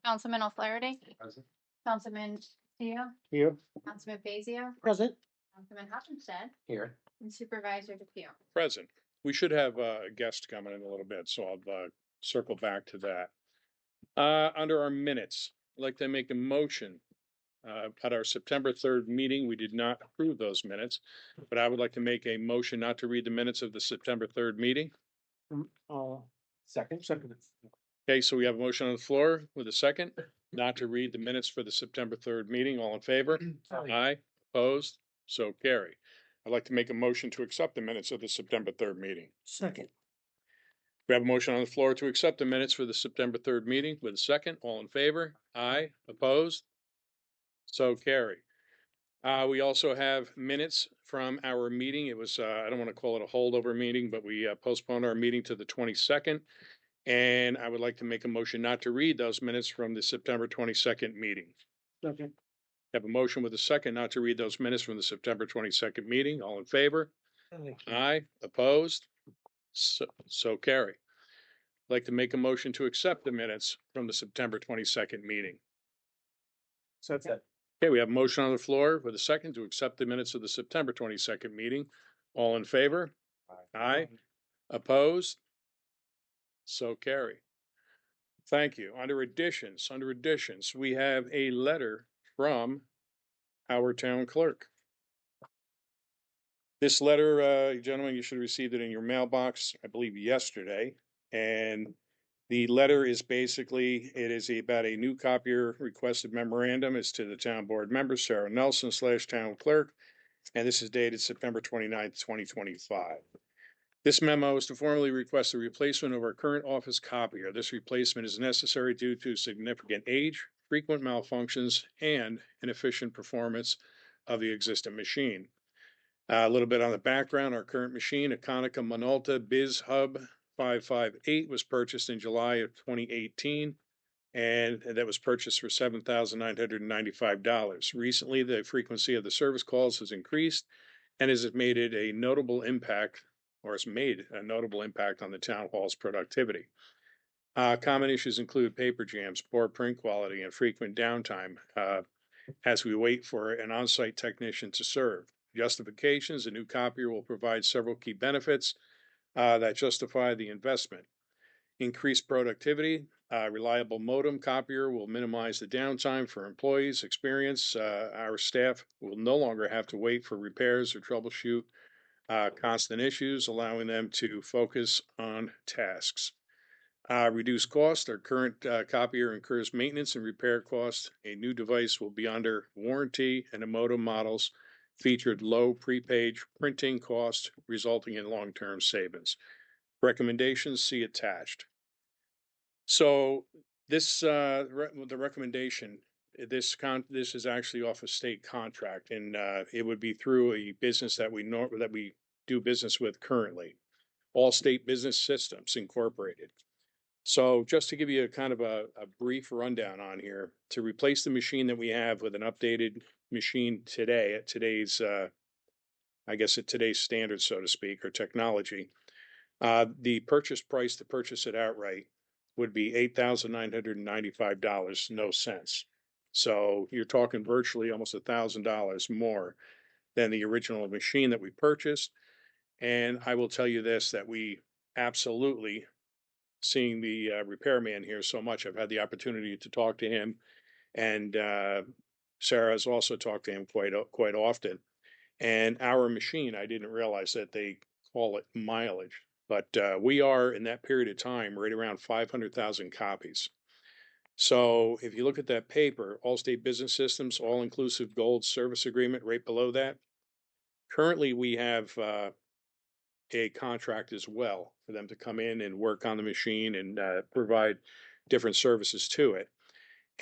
Councilman O'Flaherty. Present. Councilman Teo. Here. Councilman Fazio. Present. Councilman Hutchinson. Here. And Supervisor DePew. Present. We should have a guest coming in a little bit, so I'll circle back to that. Under our minutes, I'd like to make a motion. At our September 3rd meeting, we did not approve those minutes, but I would like to make a motion not to read the minutes of the September 3rd meeting. Second. Okay, so we have a motion on the floor with a second, not to read the minutes for the September 3rd meeting. All in favor? Aye. Opposed? So carry. I'd like to make a motion to accept the minutes of the September 3rd meeting. Second. We have a motion on the floor to accept the minutes for the September 3rd meeting with a second. All in favor? Aye. Opposed? So carry. We also have minutes from our meeting. It was, I don't want to call it a holdover meeting, but we postponed our meeting to the 22nd. And I would like to make a motion not to read those minutes from the September 22nd meeting. Second. Have a motion with a second not to read those minutes from the September 22nd meeting. All in favor? Aye. Opposed? So carry. I'd like to make a motion to accept the minutes from the September 22nd meeting. So that's it. Okay, we have a motion on the floor with a second to accept the minutes of the September 22nd meeting. All in favor? Aye. Opposed? So carry. Thank you. Under additions, we have a letter from our town clerk. This letter, gentlemen, you should have received it in your mailbox, I believe yesterday. And the letter is basically, it is about a new copier requested memorandum. It's to the town board member, Sarah Nelson / town clerk. And this is dated September 29th, 2025. This memo is to formally request a replacement of our current office copier. This replacement is necessary due to significant age, frequent malfunctions, and inefficient performance of the existing machine. A little bit on the background, our current machine, a Konica Minolta Biz Hub 558, was purchased in July of 2018, and that was purchased for $7,995. Recently, the frequency of the service calls has increased and has made a notable impact on the town hall's productivity. Common issues include paper jams, poor print quality, and frequent downtime as we wait for an on-site technician to serve. Justifications: a new copier will provide several key benefits that justify the investment. Increased productivity. Reliable modem copier will minimize the downtime for employees. Experience. Our staff will no longer have to wait for repairs or troubleshoot constant issues, allowing them to focus on tasks. Reduce cost. Our current copier incurs maintenance and repair costs. A new device will be under warranty, and the modem models featured low pre-page printing costs, resulting in long-term savings. Recommendations, see attached. So this, the recommendation, this is actually off a state contract, and it would be through a business that we do business with currently, Allstate Business Systems Incorporated. So just to give you a kind of a brief rundown on here, to replace the machine that we have with an updated machine today at today's, I guess at today's standards, so to speak, or technology, the purchase price to purchase it outright would be $8,995, no cents. So you're talking virtually almost $1,000 more than the original machine that we purchased. And I will tell you this, that we absolutely, seeing the repairman here so much, I've had the opportunity to talk to him, and Sarah has also talked to him quite often. And our machine, I didn't realize that they call it mileage, but we are in that period of time right around 500,000 copies. So if you look at that paper, Allstate Business Systems, all-inclusive gold service agreement, right below that, currently we have a contract as well for them to come in and work on the machine and provide different services to it.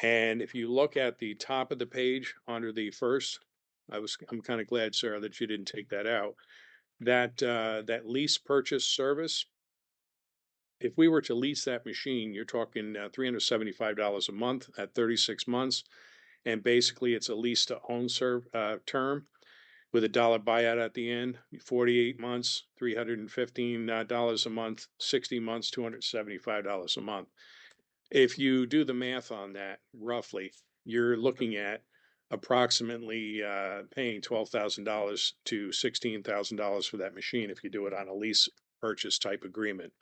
And if you look at the top of the page under the first, I'm kind of glad, Sarah, that you didn't take that out. That lease purchase service, if we were to lease that machine, you're talking $375 a month at 36 months. And basically it's a lease to own term with $1 buyout at the end, 48 months, $315 a month, 60 months, $275 a month. If you do the math on that roughly, you're looking at approximately paying $12,000 to $16,000 for that machine if you do it on a lease purchase type agreement.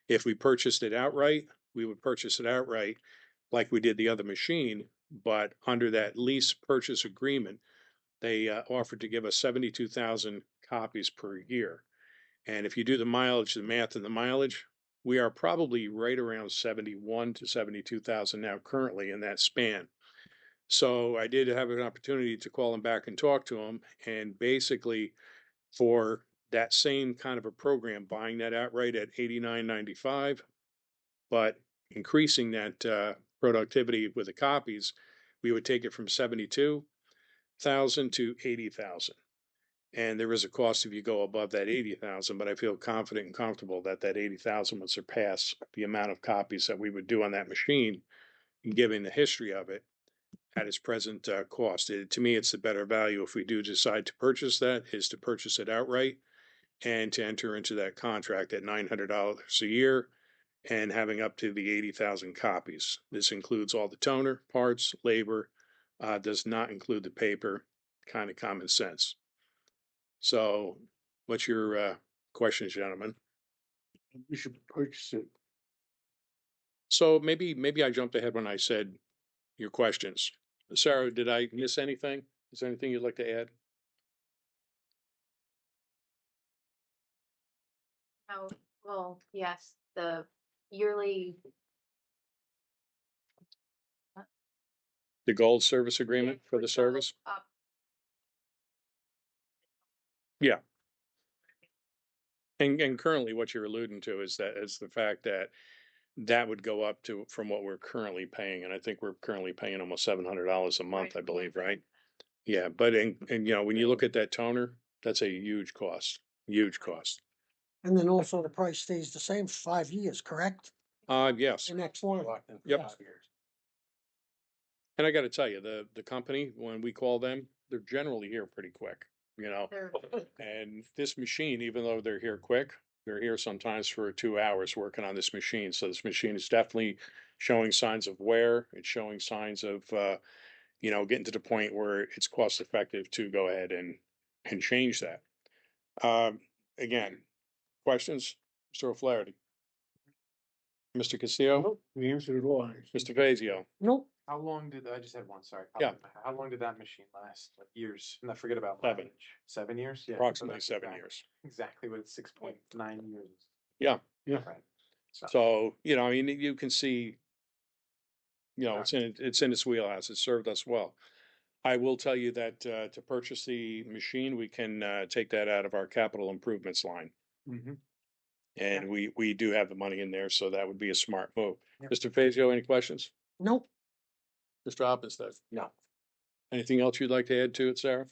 If we purchased it outright, we would purchase it outright like we did the other machine, but under that lease purchase agreement, they offered to give us 72,000 copies per year. And if you do the mileage, the math and the mileage, we are probably right around 71 to 72,000 now currently in that span. So I did have an opportunity to call him back and talk to him, and basically for that same kind of a program, buying that outright at $89.95, but increasing that productivity with the copies, we would take it from 72,000 to 80,000. And there is a cost if you go above that 80,000, but I feel confident and comfortable that that 80,000 would surpass the amount of copies that we would do on that machine, given the history of it at its present cost. To me, it's the better value if we do decide to purchase that, is to purchase it outright and to enter into that contract at $900 a year and having up to the 80,000 copies. This includes all the toner, parts, labor, does not include the paper, kind of common sense. So what's your questions, gentlemen? We should purchase it. So maybe I jumped ahead when I said your questions. Sarah, did I miss anything? Is there anything you'd like to add? Oh, well, yes, the yearly. The gold service agreement for would the go service? up. Yeah. And currently what you're alluding to is the fact that that would go up to from what we're currently paying. And I think we're currently paying almost $700 a month, I believe, right? Yeah, but and you know, when you look at that toner, that's a huge cost, huge cost. And then also the price stays the same for 5 years, correct? Yes. The next one. Yep. And I got to tell you, the company, when we call them, they're generally here pretty quick, you know. They're- And this machine, even though they're here quick, they're here sometimes for 2 hours working on this machine. So this machine is definitely showing signs of wear. It's showing signs of, you know, getting to the point where it's cost effective to go ahead and change that. Again, questions, Mr. O'Flaherty, Mr. Castillo, Nope, we answered it all. Mr. Fazio. Nope. How long did, I just had one, sorry. Yeah. How long did that machine last? Like years? And I forget about 7. mileage. 7 years? Yeah. so Approximately that's 7 exactly- years. Exactly what 6.9 years is. Yeah. Yeah. Right. So, you know, I mean, you can see, you know, Yeah. it's in its wheelhouse. It served us well. I will tell you that to purchase the machine, we can take that out of our capital improvements line. Mm-hmm. And we do have the money in there, so that would be a smart move. Yeah. Mr. Fazio, any questions? Nope. Mr. Oppenstead? No. Anything else you'd like to add to it, Sarah?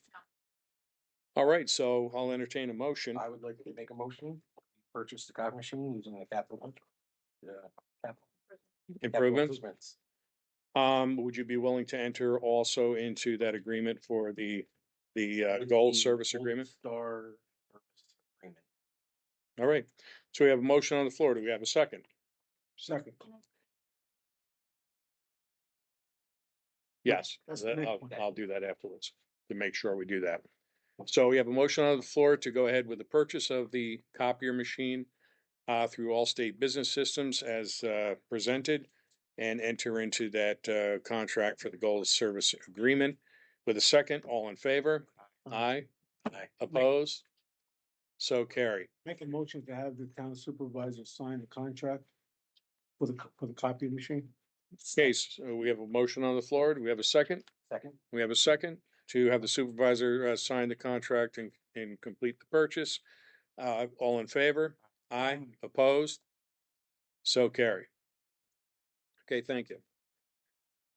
All right, so I'll entertain a motion. I would like to make a motion, purchase the copy machine using the capital. Capital Improvements? Would you be willing to enter also into that agreement for the gold service agreement? Star service agreement. All right, so we have a motion on the floor. Do we have a second? Second. Yes, That's the next one. I'll do that afterwards to make sure we do that. So we have a motion on the floor to go ahead with the purchase of the copier machine through Allstate Business Systems as presented and enter into that contract for the gold service agreement. With a second, all in favor? Aye. Aye. Opposed? So carry. Make a motion to have the town supervisor sign the contract for the copy machine. Case, we have a motion on the floor. Do we have a second? Second. We have a second to have the supervisor sign the contract and complete the purchase. All in favor? Aye. Opposed? So carry. Okay, thank you.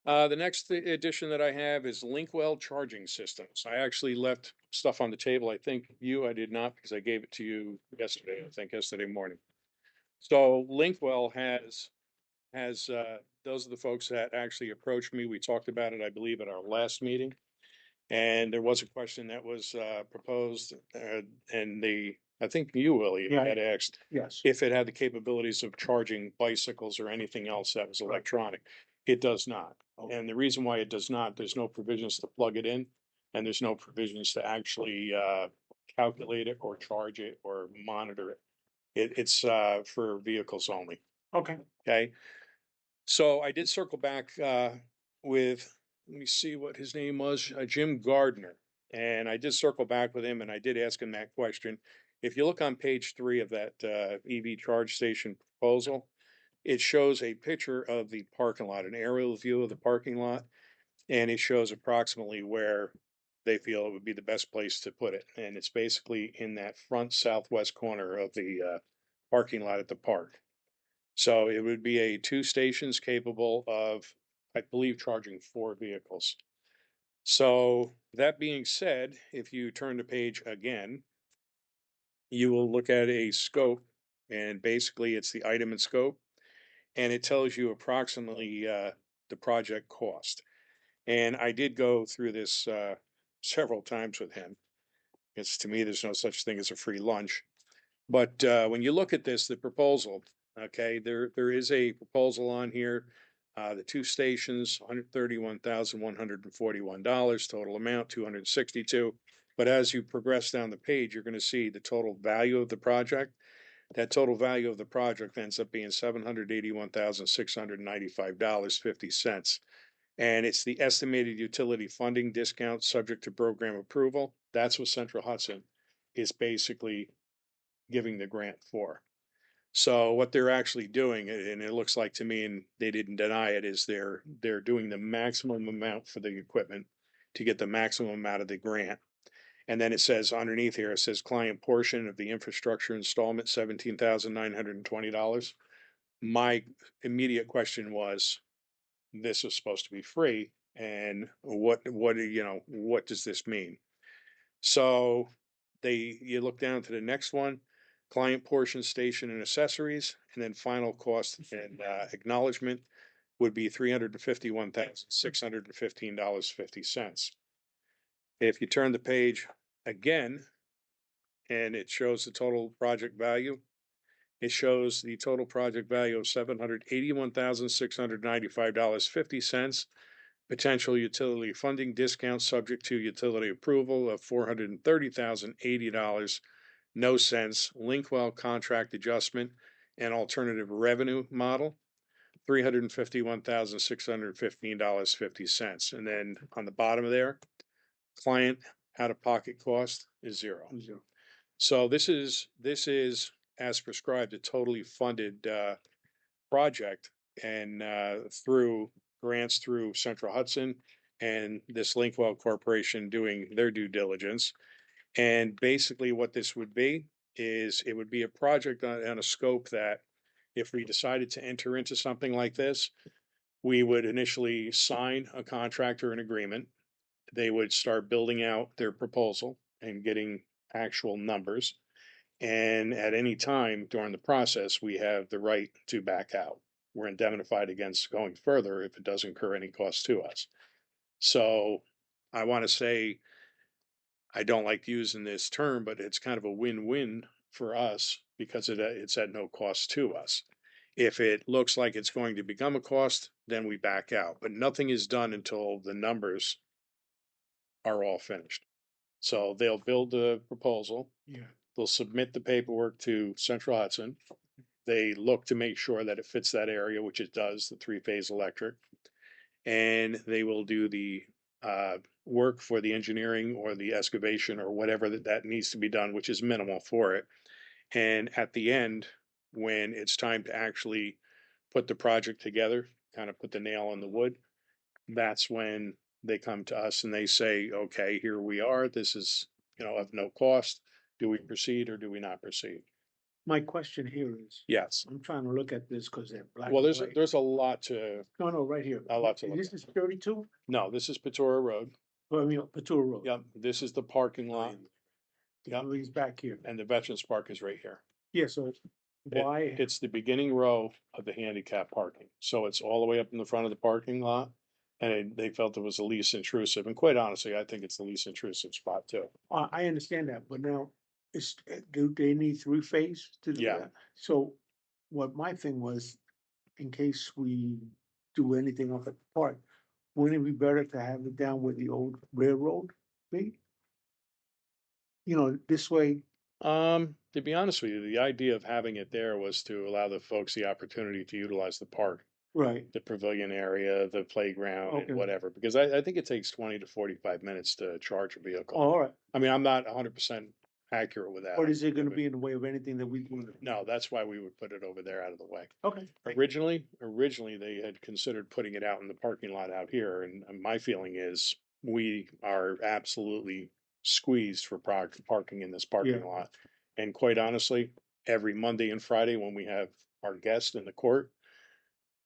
The next addition that I have is Linkwell charging systems. I actually left stuff on the table. I think I did not because I gave it to you yesterday, I think yesterday morning. So Linkwell has those are the folks that actually approached me. We talked about it, I believe, at our last meeting. And there was a question that was proposed and the I think you, Willie, Yeah. had asked Yes. if it had the capabilities of charging bicycles or anything else that was electronic. It does not. Okay. And the reason why it does not, there's no provisions to plug it in, and there's no provisions to actually calculate it or charge it or monitor it. It's for vehicles only. Okay. Okay. So I did circle back with, let me see what his name was, Jim Gardner. And I did circle back with him and I did ask him that question. If you look on page 3 of that EV charge station proposal, it shows a picture of the parking lot, an aerial view of the parking lot, and it shows approximately where they feel it would be the best place to put it. And it's basically in that front southwest corner of the parking lot at the park. So it would be a 2 stations capable of, I believe, charging 4 vehicles. So that being said, if you turn the page again, you will look at a scope, and basically it's the item and scope, and it tells you approximately the project cost. And I did go through this several times with him, because to me, there's no such thing as a free lunch. But when you look at this, the proposal, okay, there is a proposal on here. The 2 stations, $131,141, total amount $262. But as you progress down the page, you're going to see the total value of the project. That total value of the project ends up being $781,695.50. And it's the estimated utility funding discount subject to program approval. That's what Central Hudson is basically giving the grant for. So what they're actually doing, and it looks like to me, and they didn't deny it, is they're doing the maximum amount for the equipment to get the maximum amount of the grant. And then it says underneath here, it says client portion of the infrastructure installment, $17,920. My immediate question was, this is supposed to be free, and what does this mean? So you look down to the next one, client portion, station and accessories, and then final cost and acknowledgement would be $351,615.50. If you turn the page again, and it shows the total project value, it shows the total project value of $781,695.50. Potential utility funding discount subject to utility approval of $430,080. No cents. Linkwell contract adjustment and alternative revenue model, $351,615.50. And then on the bottom of there, client out-of-pocket cost is zero. So this is as prescribed a totally funded project, and through grants through Central Hudson and this Linkwell Corporation doing their due diligence. And basically what this would be is it would be a project on a scope that if we decided to enter into something like this, we would initially sign a contract or an agreement. They would start building out their proposal and getting actual numbers. And at any time during the process, we have the right to back out. We're indemnified against going further if it does incur any cost to us. So I want to say, I don't like using this term, but it's kind of a win-win for us because it's at no cost to us. If it looks like it's going to become a cost, then we back out. But nothing is done until the numbers are all finished. So they'll build the proposal. Yeah. They'll submit the paperwork to Central Hudson. They look to make sure that it fits that area, which it does, the 3-phase electric. And they will do the work for the engineering or the excavation or whatever that needs to be done, which is minimal for it. And at the end, when it's time to actually put the project together, kind of put the nail in the wood, that's when they come to us and they say, okay, here we are. This is, of no cost. Do we proceed or do we not proceed? My question here is, Yes. I'm trying to look at this because they're black. Well, and white. there's a lot to, No, right here. a lot to look This at. is 32? No, this is Petora Road. I mean, Patura Road. Yep. This is the parking lot. Yep. He's back here. And the Veterans Park is right here. Yeah, so why? It's the beginning row of the handicap parking. So it's all the way up in the front of the parking lot. And they felt it was the least intrusive. And quite honestly, I think it's the least intrusive spot too. I understand that, but now do they need three-phase to do Yeah. that? So what my thing was, in case we do anything up at the park, wouldn't it be better to have it down where the old railroad be? You know, this way, To be honest with you, the idea of having it there was to allow the folks the opportunity to utilize the park, right, the pavilion area, the playground, Okay. and whatever. Because I think it takes 20 to 45 minutes to charge a vehicle. all right. I mean, I'm not 100% accurate with that. Or is it gonna be in the way of anything that we do? No, that's why we would put it over there out of the way. Okay. Originally they had considered putting it out in the parking lot out here, and my feeling is we are absolutely squeezed for parking in this parking Yeah. lot. And quite honestly, every Monday and Friday when we have our guests in the court,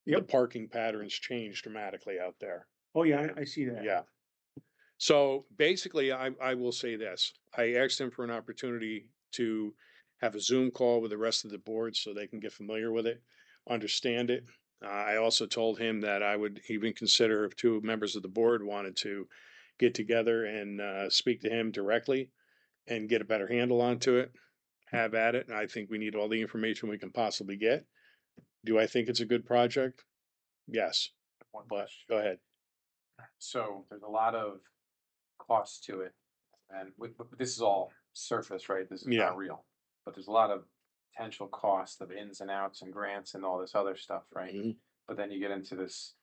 the Yep. parking patterns change dramatically out there. Oh, yeah, I see that. Yeah. So basically, I will say this. I asked him for an opportunity to have a Zoom call with the rest of the board so they can get familiar with it, understand it. I also told him that I would even consider if two members of the board wanted to get together and speak to him directly and get a better handle onto it, have at it. And I think we need all the information we can possibly get. Do I think it's a good project? Yes, One but question. go ahead. So there's a lot of cost to it, and this is all surface, right? This is Yeah. not real, but there's a lot of potential cost of ins and outs and grants and all this other stuff, right? Mhm. But then you get into this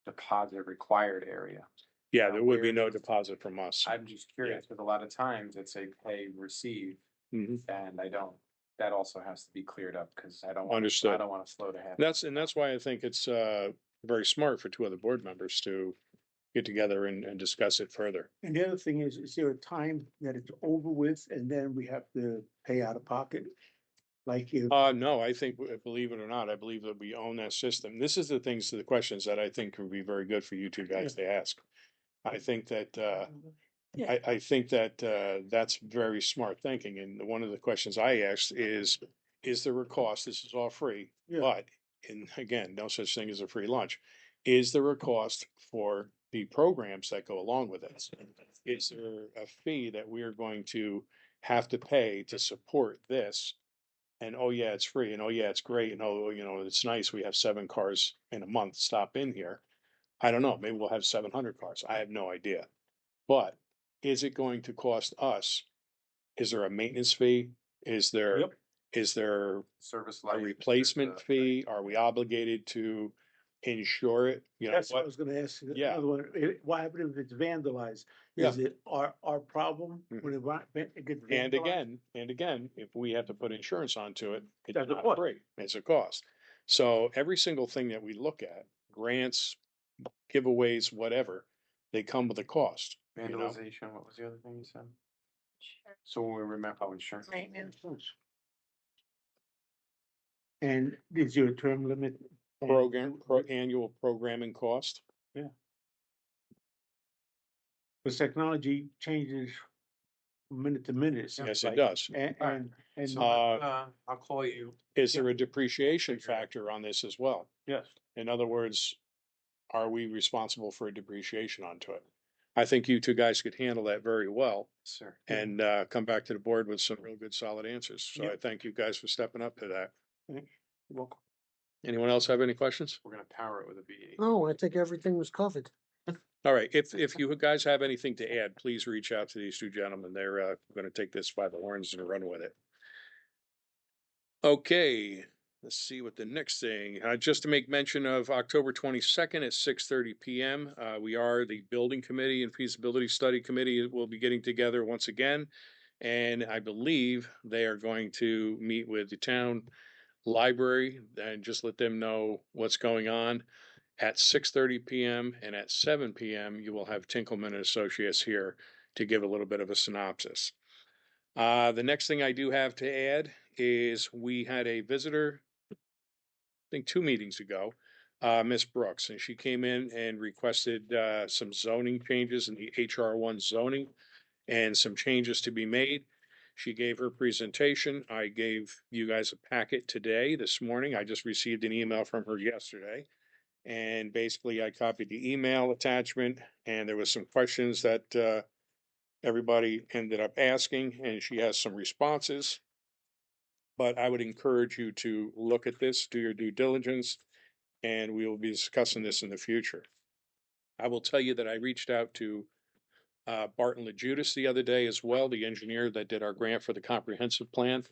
deposit required area. Yeah, there would be Where no is- deposit from us. I'm just curious, because a lot of times it's a pay receive, Mhm. and I don't. That also has to be cleared up because I don't want. Understood. I don't want to slow to half. That's why I think it's very smart for two other board members to get together and discuss it further. And the other thing is there a time that it's over with and then we have to pay out of pocket? Like if, No, I think, believe it or not, I believe that we own that system. This is the questions that I think would be very good for you two guys to ask. I think that, Yeah. I think that, that's very smart thinking. And one of the questions I asked is there a cost? This is all free, Yeah. but, and again, no such thing as a free lunch. Is there a cost for the programs that go along with it? Is there a fee that we are going to have to pay to support this? And oh yeah, it's free, and oh yeah, it's great, and oh, it's nice. We have 7 cars in a month stop in here. I don't know. Maybe we'll have 700 cars. I have no idea. But is it going to cost us? Is there a maintenance fee? Is there Yep. is there Service a life. replacement fee? Are we obligated to insure it? that's what I was gonna ask. You. Yeah. Another one, what happens if it's vandalized? Yeah. Is it our problem when it gets And vandalized? again, if we have to put insurance onto it, it's That's a not cost. free. It's a cost. So every single thing that we look at, grants, giveaways, whatever, they come with a cost. You know? Vandalization. What was the other thing you said? Sure. So when we remember insurance. Maintenance. And is there a term limit? Annual programming cost. Because technology changes minute to minute. Yes, it does. And So I'll call you. Is there a depreciation factor on this as well? yes, In other words, are we responsible for a depreciation onto it? I think you two guys could handle that very well Sir. and come back to the board with some real good solid answers. So I Yep. thank you guys for stepping up to that. you're welcome. Anyone else have any questions? We're gonna power it with a V8. No, I think everything was covered. All right, if you guys have anything to add, please reach out to these two gentlemen. They're gonna take this by the horns and run with it. Okay, let's see what the next thing, just to make mention of October 22nd at 6:30 PM. We are the Building Committee and Feasibility Study Committee will be getting together once again. And I believe they are going to meet with the town library and just let them know what's going on. At 6:30 PM and at 7 PM, you will have Tinkelman and Associates here to give a little bit of a synopsis. The next thing I do have to add is we had a visitor, I think 2 meetings ago, Miss Brooks, and she came in and requested some zoning changes in the HR1 zoning and some changes to be made. She gave her presentation. I gave you guys a packet today, this morning. I just received an email from her yesterday. And basically I copied the email attachment and there was some questions that Everybody ended up asking, and she has some responses. But I would encourage you to look at this, do your due diligence, and we will be discussing this in the future. I will tell you that I reached out to Barton LaJudas the other day as well, the engineer that did our grant for the comprehensive plan.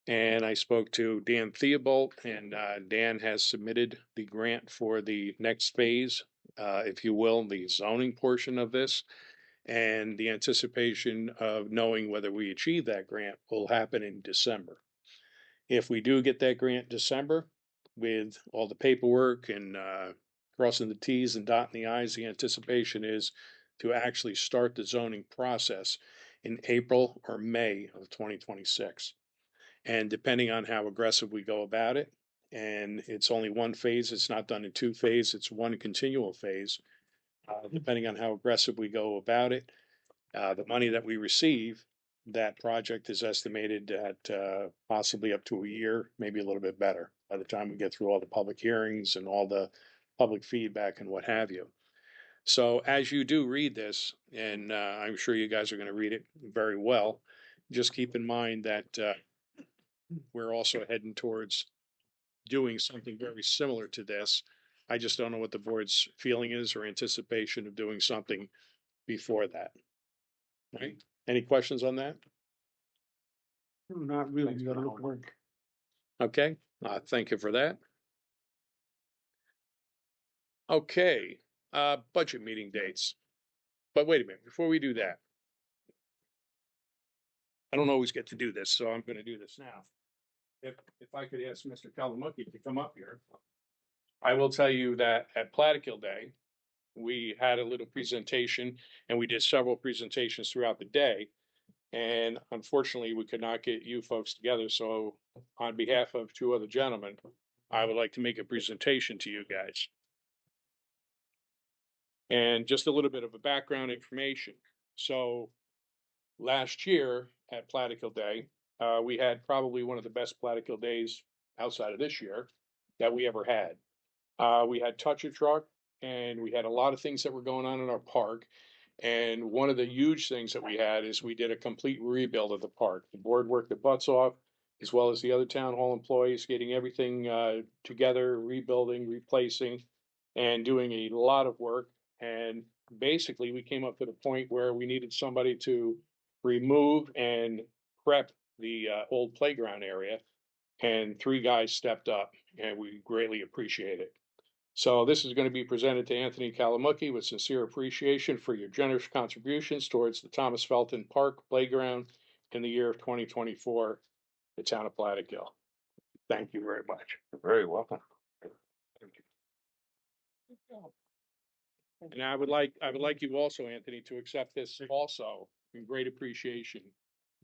And I spoke to Dan Theobald, and Dan has submitted the grant for the next phase, if you will, the zoning portion of this. And the anticipation of knowing whether we achieve that grant will happen in December. If we do get that grant in December, with all the paperwork and crossing the Ts and dotting the Is, the anticipation is to actually start the zoning process in April or May of 2026. And depending on how aggressive we go about it, and it's only one phase, it's not done in two phases, it's one continual phase. Depending on how aggressive we go about it, the money that we receive, that project is estimated at possibly up to a year, maybe a little bit better by the time we get through all the public hearings and all the public feedback and what have you. So as you do read this, and I'm sure you guys are going to read it very well, just keep in mind that we're also heading towards doing something very similar to this. I just don't know what the board's feeling is or anticipation of doing something before that. Right? Any questions on that? Not really, you gotta look work. Okay, thank you for that. Okay, budget meeting dates. But wait a minute, before we do that, I don't always get to do this, so I'm gonna do this now. If I could ask Mr. Kalamuki to come up here. I will tell you that at Plattekill Day, we had a little presentation, and we did several presentations throughout the day. And unfortunately, we could not get you folks together, so on behalf of two other gentlemen, I would like to make a presentation to you guys. And just a little bit of a background information. So last year at Plattekill Day, we had probably one of the best Plattekill days outside of this year that we ever had. We had Touch a Truck, and we had a lot of things that were going on in our park. And one of the huge things that we had is we did a complete rebuild of the park. The board worked their butts off, as well as the other town hall employees, getting everything together, rebuilding, replacing, and doing a lot of work. And basically, we came up to the point where we needed somebody to remove and prep the old playground area. And three guys stepped up, and we greatly appreciate it. So this is going to be presented to Anthony Kalamuki with sincere appreciation for your generous contributions towards the Thomas Felton Park Playground in the year of 2024, the town of Plattekill. Thank you very much. You're very welcome. Thank you. And I would like you also, Anthony, to accept this also in great appreciation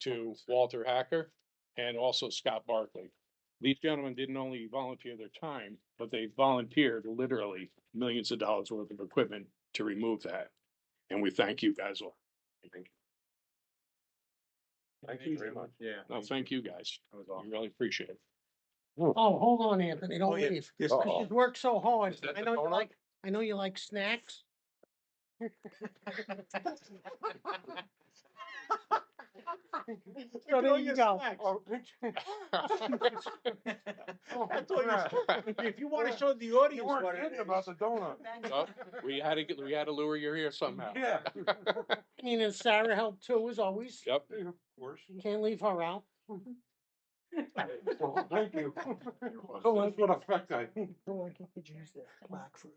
to Walter Hacker and also Scott Barkley. These gentlemen didn't only volunteer their time, but they volunteered literally millions of dollars worth of equipment to remove that. And we thank you guys all. Thank you very much. Yeah. No, thank you guys. We really appreciate it. Oh, hold on, Anthony, don't Oh, yeah. leave. Yes, You should work so hard. Is that I the know you donut? like snacks. So there you go. If you wanna show the audience You what weren't it kidding is. about the donut. Well, we had to lure you here somehow. Yeah. I mean, and Sarah helped too, as always. Yep. Of course. Can't leave her out. Well, thank you. Oh, that's what effect I. Oh, I could use that black for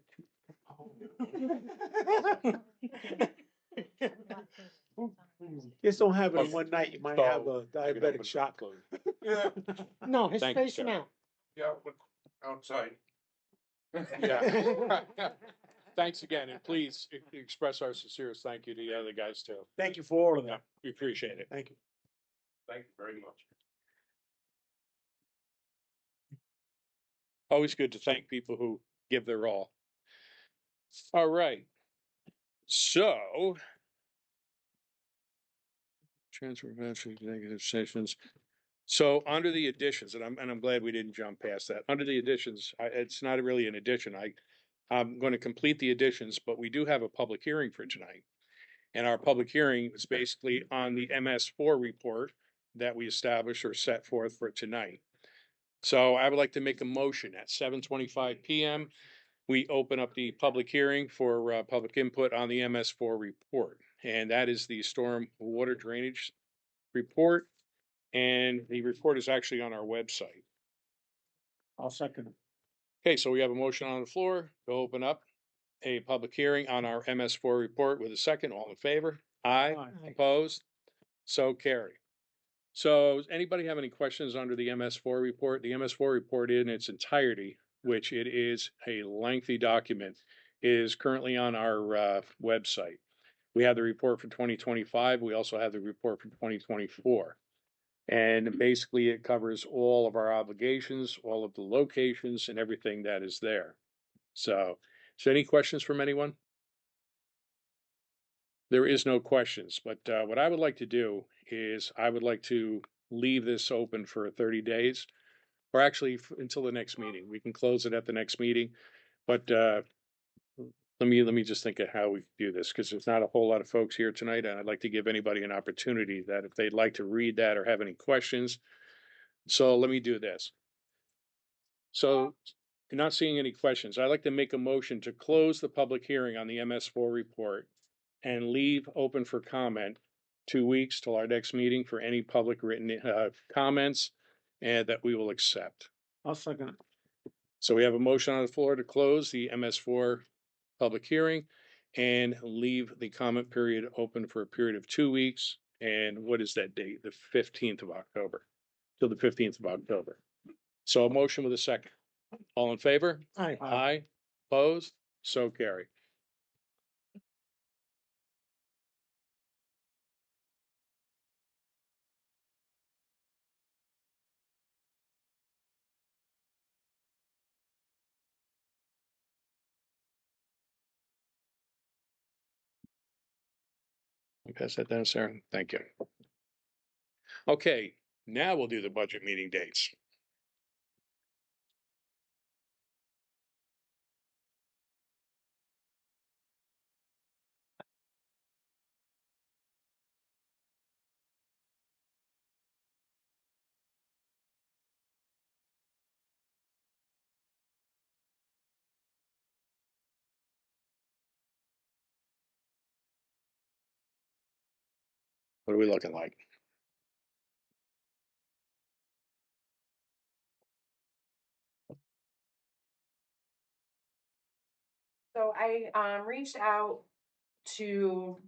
Just don't have it in one night, you might have a So, diabetic shock. Yeah, No, his Thank you, face sir. him out. yeah, but outside. Yeah. Thanks again, and please express our sincerest thank you to the other guys too. Thank you for all of Yeah, that. we appreciate it. Thank you. Thank you very much. Always good to thank people who give their all. All right. So. Transfer of executive sessions. So under the additions, and I'm glad we didn't jump past that. Under the additions, it's not really an addition. I'm going to complete the additions, but we do have a public hearing for tonight. And our public hearing is basically on the MS4 report that we established or set forth for tonight. So I would like to make a motion at 7:25 PM. We open up the public hearing for public input on the MS4 report. And that is the storm water drainage report. And the report is actually on our website. I'll second it. Okay, so we have a motion on the floor to open up a public hearing on our MS4 report with a second. All in favor? Aye. Aye. Opposed? So carry. So does anybody have any questions under the MS4 report? The MS4 report in its entirety, which it is a lengthy document, is currently on our website. We have the report for 2025. We also have the report for 2024. And basically it covers all of our obligations, all of the locations and everything that is there. So any questions from anyone? There is no questions, but what I would like to do is I would like to leave this open for 30 days, or actually until the next meeting. We can close it at the next meeting, but let me just think of how we do this, because there's not a whole lot of folks here tonight, and I'd like to give anybody an opportunity that if they'd like to read that or have any questions. So let me do this. So, not seeing any questions, I'd like to make a motion to close the public hearing on the MS4 report and leave open for comment 2 weeks till our next meeting for any public written comments and that we will accept. I'll second it. So we have a motion on the floor to close the MS4 public hearing and leave the comment period open for a period of 2 weeks. And what is that date? The 15th of October, till the 15th of October. So a motion with a second. All in favor? Aye. Aye. Opposed? So carry. Pass that down, Sarah. Thank you. Okay, now we'll do the budget meeting dates. What are we looking like? So I reached out to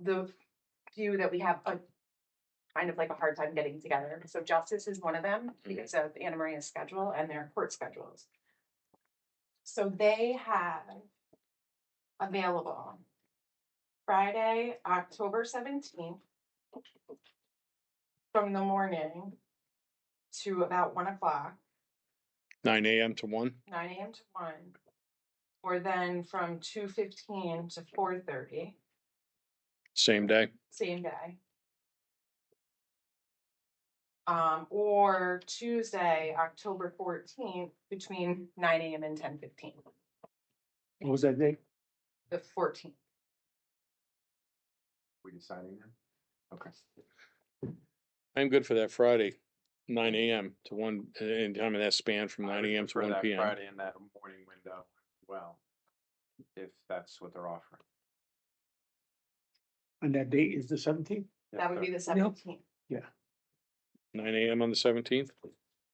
the few that we have a kind of like a hard time getting together. So Justice is one of them because of Anna Maria's schedule and their court schedules. So they have available Friday, October 17th from the morning to about 1 o'clock, 9 a.m. to 1? 9 a.m. to 1, or then from 2:15 to 4:30, Same day? same day. Or Tuesday, October 14th, between 9 a.m. and 10:15. What was that date? The 14th. We deciding now? Okay. I'm good for that Friday, 9 a.m. to 1, and time in that span from I 9 would a.m. to prefer 1 that p.m. Friday in that morning window as well, if that's what they're offering. And that date is the 17th? That would be the 17th. 9 a.m. on the 17th?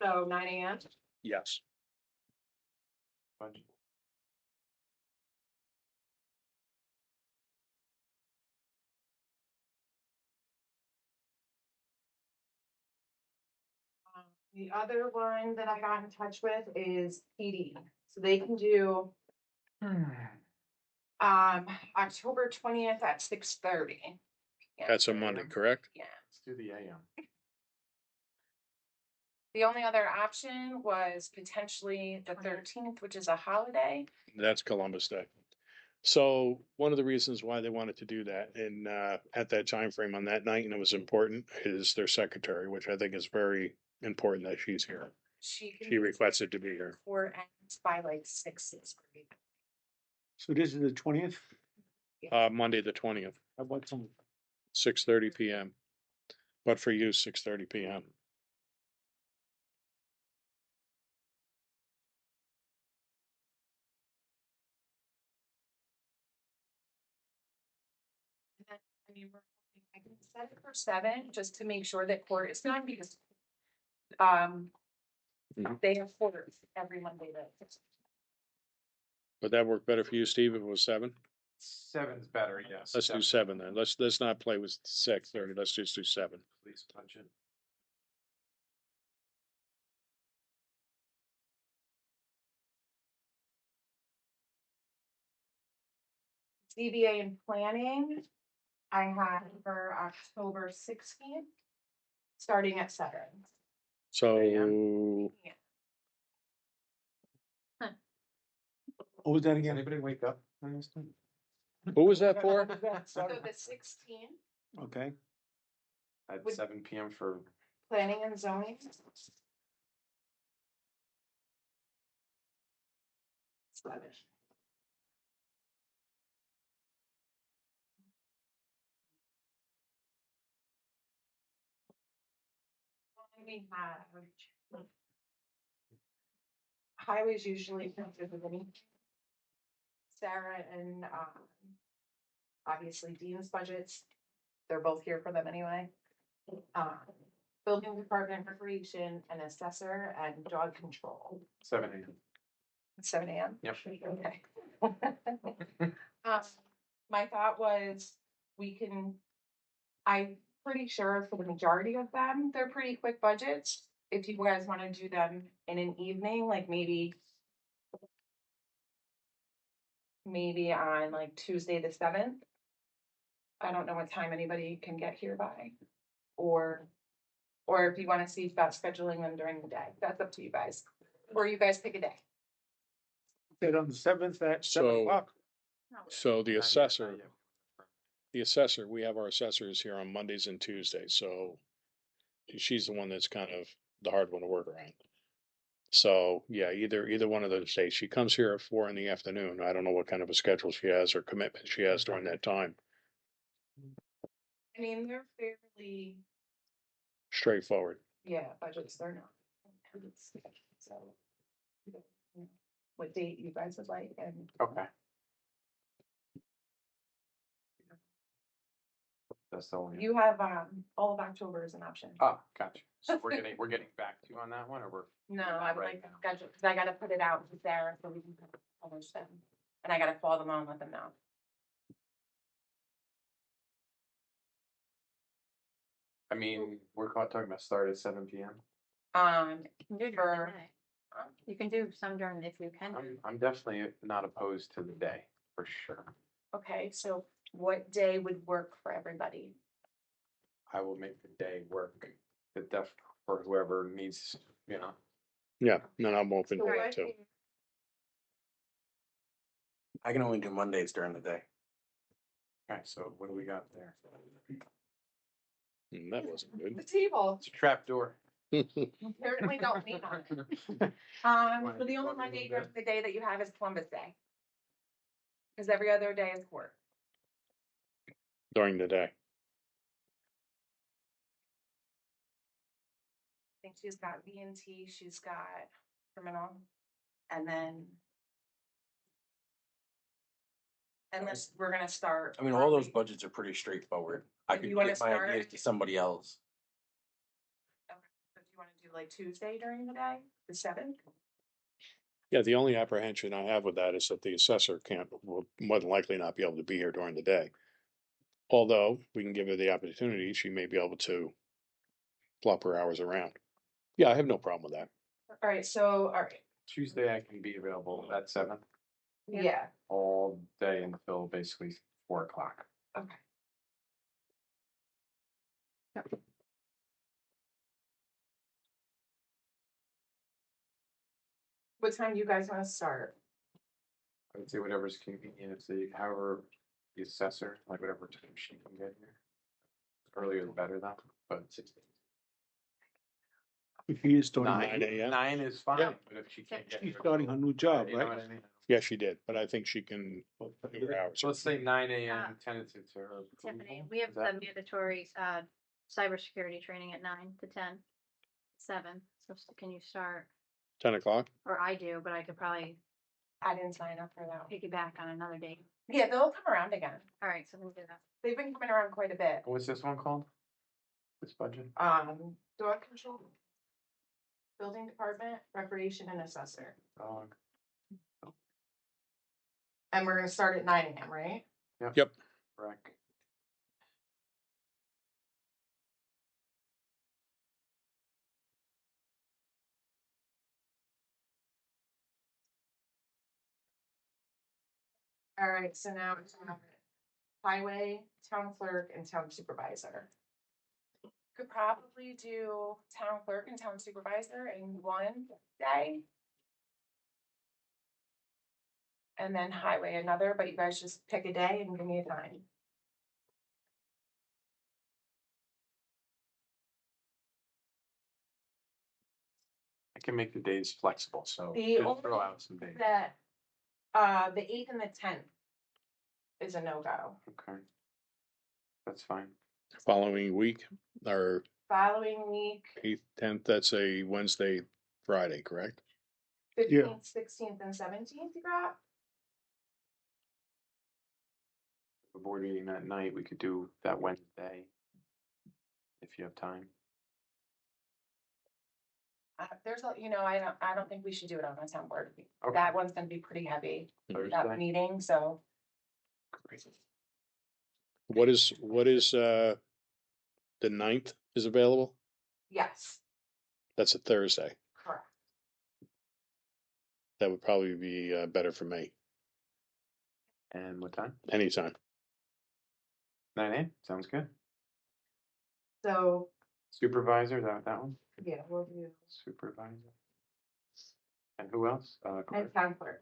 So 9 a.m. Yes. Budget. The other one that I got in touch with is PD. So they can do October 20th at 6:30. That's a Monday, correct? Yeah. Let's do the AM. The only other option was potentially the 13th, which is a holiday. That's Columbus Day. So one of the reasons why they wanted to do that and at that time frame on that night, and it was important, is their secretary, which I think is very important that she's here. She can She be requested to be here. or ends by like 6:30. So this is the 20th? Monday, the 20th, How about some, 6:30 PM. But for you, 6:30 PM. And then, I mean, I can set it for 7, just to make sure that court is done, because, Mhm. they have court every Monday night. Would that work better for you, Steve, if it was 7? 7's better, yes. Let's do 7 then. Let's not play with 6:30. Let's just do 7. Police budget. CBA and planning, I had for October 16th, starting at 7. So what was that Does again? anybody wake up on this thing? who was that for? So the 16th, Okay, At Would- 7 PM for, planning and zoning. 7. We have highways usually Sarah and obviously Dean's budgets. They're both here for them anyway. Building department, recreation, and assessor, and dog control. 7 AM. 7 AM? Yep. Okay. My thought was, I'm pretty sure for the majority of them, they're pretty quick budgets. If you guys wanna do them in an evening, like maybe on like Tuesday the 7th. I don't know what time anybody can get here by. Or if you wanna see about scheduling them during the day, that's up to you guys. Or you guys pick a day. said on the 7th at So- 7 o'clock. So the Not yet, assessor, not yet. we have our assessors here on Mondays and Tuesdays, so she's the one that's kind of the hard one to work around. So yeah, either one of those days. She comes here at 4 in the afternoon. I don't know what kind of a schedule she has or commitment she has during that time. I mean, they're fairly, Straightforward. budgets, they're not. So. What date you guys would like, and Okay. That's the only. you have, all of October as an option. Oh, gotcha. So we're getting back to you on that one, or we're? No, I would Right like to now. schedule, because I gotta put it out to Sarah so we can publish them. And I gotta call them on, let them know. I mean, we're talking about start at 7 PM. You can do For- during the day. You can do some during, if you can. I'm definitely not opposed to the day, for sure. Okay, so what day would work for everybody? I will make the day work. For whoever needs, Yeah, and I'm open So to what that too. day- I can only do Mondays during the day. Okay, so what do we got there? That wasn't The good. table, It's a trap door. apparently don't meet on it. So the only Monday during the day that you have is Columbus Day. Cause every other day is court. During the day. I think she's got V&T, she's got criminal, and then. Unless we're gonna start. I mean, all those early. budgets are pretty straightforward. I If could you wanna give my start- ideas to somebody else. If you wanna do like Tuesday during the day, the 7th? Yeah, the only apprehension I have with that is that the assessor will more than likely not be able to be here during the day. Although we can give her the opportunity, she may be able to flop her hours around. Yeah, I have no problem with that. Alright, so, alright, Tuesday I can be available at 7 yeah, all day until basically 4 o'clock. okay. What time do you guys wanna start? I would say whatever's convenient, however the assessor, like whatever time she can get here. Earlier the better though, but If he is starting, 9 a.m.? 9 is fine, Yeah. but if she can't get. she's here starting her till- new job, you know right? what I mean? Yeah, she did, but I think she can figure out. So let's say 9 Uh, AM tentative to her. Tiffany, approval. we have Is the that- mandatory, cybersecurity training at 9 to 10, 7. So can you start, 10 o'clock? or I do, but I could probably I didn't sign up for that. piggyback on another date. Yeah, they'll come around again. All right, so we'll do that. They've been coming around quite a bit. What's this one called? This budget? Dog control. Building department, recreation and assessor. Dog. And we're gonna start at 9 AM, right? Yep. Rec. All right, so now it's highway, town clerk and town supervisor. Could probably do town clerk and town supervisor in one day. And then highway another, but you guys just pick a day and give me a time. I can make the days flexible, so The just only throw out some days. That, the 8th and the 10th is a no-go. Okay. That's fine. Following week, or Following week, 8th, 10th, that's a Wednesday, Friday, correct? 15th, 16th and 17th you got? The board meeting that night, we could do that Wednesday. If you have time. There's a, I don't think we should do it on a town board. Okay. That one's gonna be pretty heavy, that Thursday. meeting, so. What is, the 9th is available? Yes, That's a Thursday. correct. That would probably be, better for me, And what time? anytime. 9 AM, sounds good. So, Supervisor, that one? yeah, we'll do. Supervisor. And who else? And Clerk? town clerk.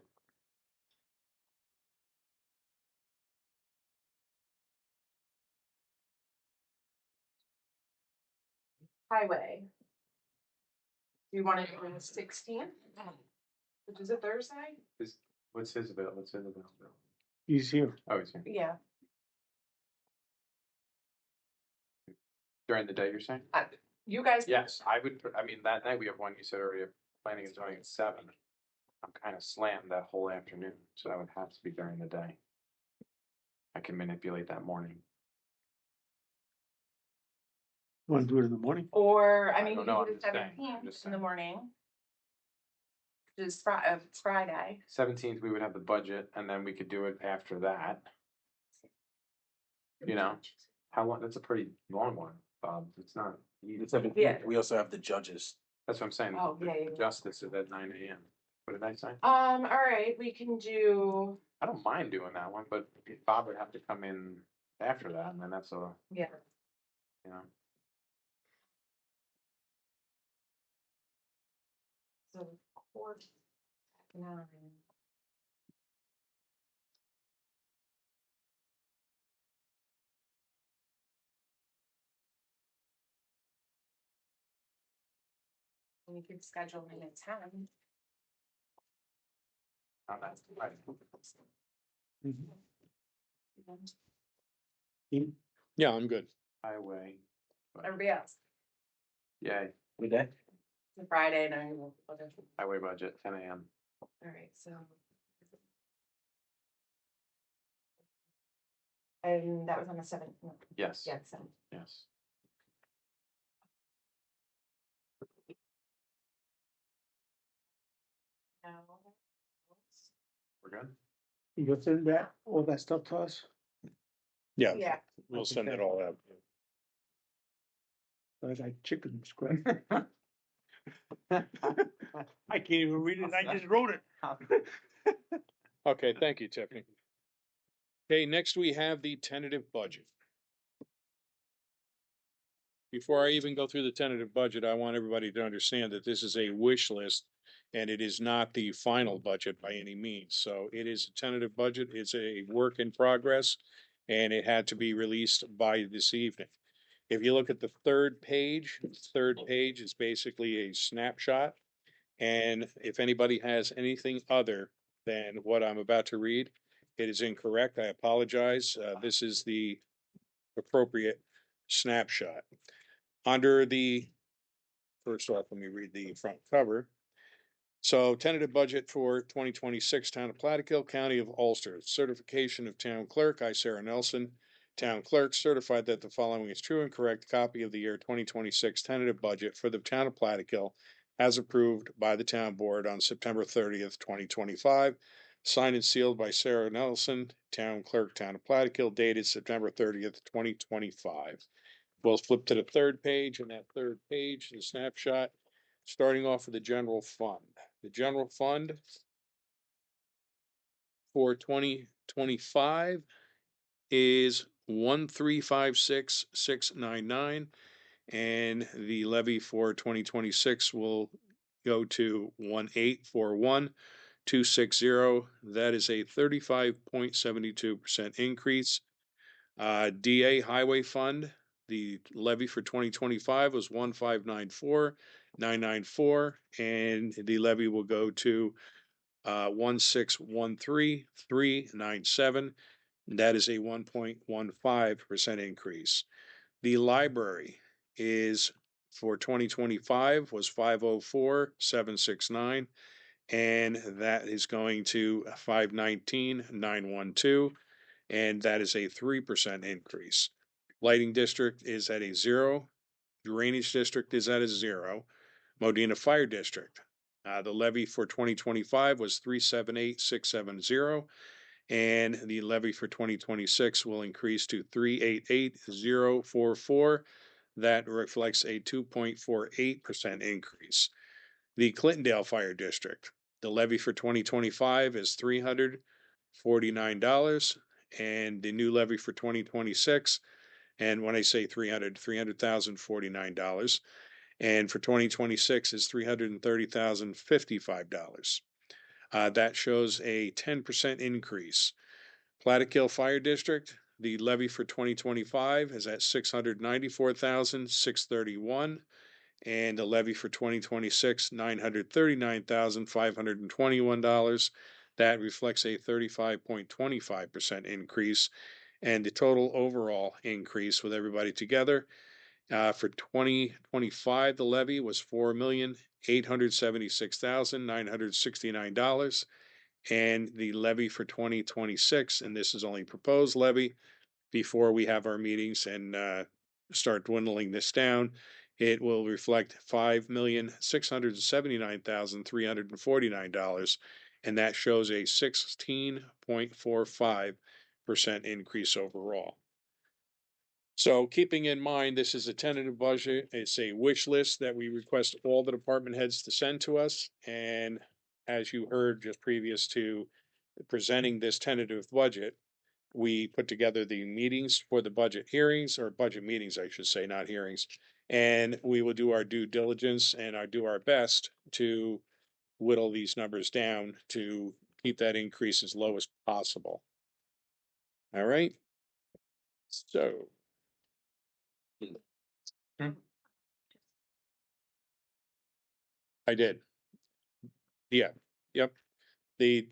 Highway. Do you want to do the 16th? Which is a Thursday? What's his availability? He's here. Oh, he's here. Yeah. During the day, you're saying? You guys. Yes, I would, that night we have one, you said already, planning and zoning at 7. I'm kind of slammed that whole afternoon, so that would have to be during the day. I can manipulate that morning. Want to do it in the morning? Or, I we don't can know, do I'm the just saying, I'm 17th just in the saying. morning. Which is it's Friday. 17th, we would have the budget, and then we could do it after that. You know, how long, that's a pretty long one, Bob, it's not, The 17th, Yeah. we also have the judges. that's what I'm saying. Oh, the yeah, yeah, yeah. Justice is at 9 AM. What did I say? All right, we can do, I don't mind doing that one, but Bob would have to come in after that, and then that's a, yeah. you know. So, court, 9. We could schedule it at 10. Oh, that's right. Yeah, I'm good. Highway. Everybody else, Yay, Good day. it's a Friday, no, you won't. highway budget, 10 AM. All right, so. And that was on the 7th. Yes. Yeah, 7th. Yes. No. We're good? You gonna send that, all that stuff to us? Yeah, Yeah, we'll send it all out. I got chicken scratch. I can't even read it, I just wrote it. Okay, thank you, Tiffany. Okay, next we have the tentative budget. Before I even go through the tentative budget, I want everybody to understand that this is a wish list and it is not the final budget by any means. So it is a tentative budget, it's a work in progress, and it had to be released by this evening. If you look at the third page is basically a snapshot. And if anybody has anything other than what I'm about to read. It is incorrect. I apologize. This is the appropriate snapshot. Under the, first off, let me read the front cover. So tentative budget for 2026, Town of Plattekill, County of Ulster. Certification of Town Clerk, I, Sarah Nelson. Town Clerk certified that the following is true and correct. Copy of the year 2026 tentative budget for the Town of Plattekill as approved by the Town Board on September 30th, 2025. Signed and sealed by Sarah Nelson, Town Clerk, Town of Plattekill, dated September 30th, 2025. We'll flip to the third page, and that third page, the snapshot, starting off with the general fund. The general fund for 2025 is 1,356,699, and the levy for 2026 will go to 1,841,260. That is a 35.72% increase. DA Highway Fund, the levy for 2025 was 1,594,994, and the levy will go to 1,613,397. That is a 1.15% increase. The library is for 2025 was 504,769, and that is going to 519,912, and that is a 3% increase. Lighting district is at a 0. Drainage district is at a 0. Modena Fire District, the levy for 2025 was 378,670, and the levy for 2026 will increase to 388,044. That reflects a 2.48% increase. The Clintondale Fire District, the levy for 2025 is $349, and the new levy for 2026, and when I say $300,049, and for 2026 is $330,055. That shows a 10% increase. Plattekill Fire District, the levy for 2025 is at $694,631, and the levy for 2026 $939,521. That reflects a 35.25% increase, and the total overall increase with everybody together for 2025, the levy was $4,876,969, and the levy for 2026, and this is only proposed levy before we have our meetings and start dwindling this down, it will reflect $5,679,349, and that shows a 16.45% increase overall. So keeping in mind, this is a tentative budget. It's a wish list that we request all the department heads to send to us. And as you heard just previous to presenting this tentative budget, we put together the meetings for the budget hearings, or budget meetings, I should say, not hearings. And we will do our due diligence and do our best to whittle these numbers down to keep that increase as low as possible. All right. So. I did. Yeah. Yep.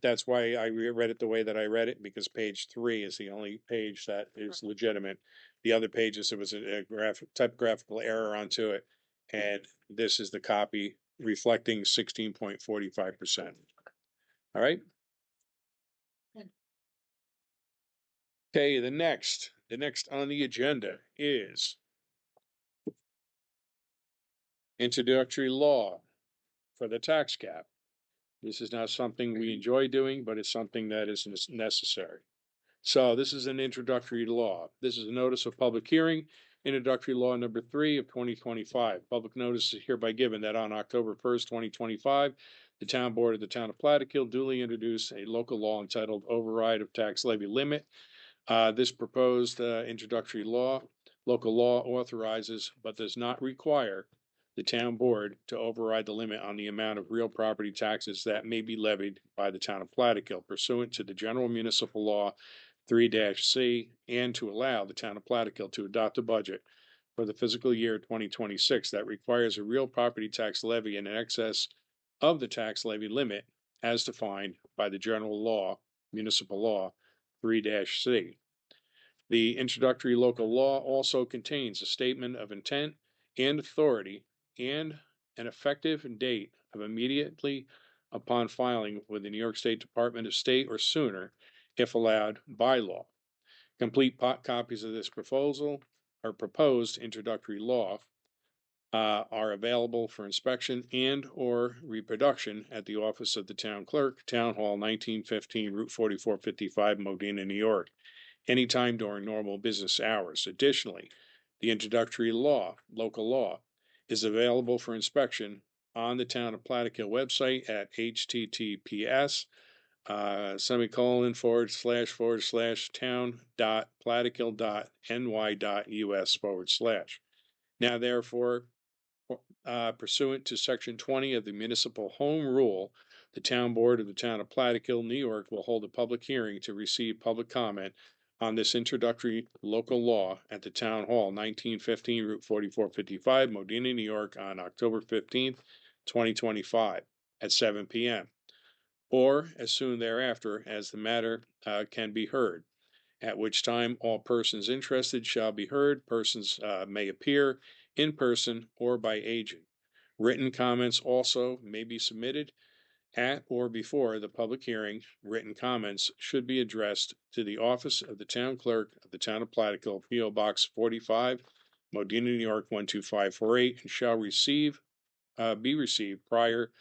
That's why I read it the way that I read it, because page 3 is the only page that is legitimate. The other pages, there was a typographical error onto it, and this is the copy reflecting 16.45%. All right. Okay. The next on the agenda is introductory law for the tax cap. This is not something we enjoy doing, but it's something that is necessary. So this is an introductory law. This is a notice of public hearing, introductory law number 3 of 2025. Public notice is hereby given that on October 1st, 2025, the town board of the town of Plattekill duly introduced a local law entitled Override of Tax Levy Limit. This proposed introductory law, local law authorizes but does not require the town board to override the limit on the amount of real property taxes that may be levied by the town of Plattekill pursuant to the General Municipal Law 3-C, and to allow the town of Plattekill to adopt a budget for the fiscal year 2026 that requires a real property tax levy in excess of the tax levy limit as defined by the general law, municipal law 3-C. The introductory local law also contains a statement of intent and authority and an effective date of immediately upon filing with the New York State Department of State or sooner, if allowed by law. Complete copies of this proposal or proposed introductory law are available for inspection and or reproduction at the office of the town clerk, Town Hall, 1915 Route 4455, Modena, New York, anytime during normal business hours. Additionally, the introductory law, local law, is available for inspection on the town of Plattekill website at https /town.plattekill.ny.us/. Now, therefore, pursuant to Section 20 of the Municipal Home Rule, the Town Board of the Town of Plattekill, New York, will hold a public hearing to receive public comment on this introductory local law at the Town Hall, 1915 Route 4455, Modena, New York, on October 15th, 2025, at 7 p.m., or as soon thereafter as the matter can be heard, at which time all persons interested shall be heard. Persons may appear in person or by agent. Written comments also may be submitted at or before the public hearing. Written comments should be addressed to the office of the town clerk of the town of Plattekill, P.O. Box 45, Modena, New York 12548, and shall be received prior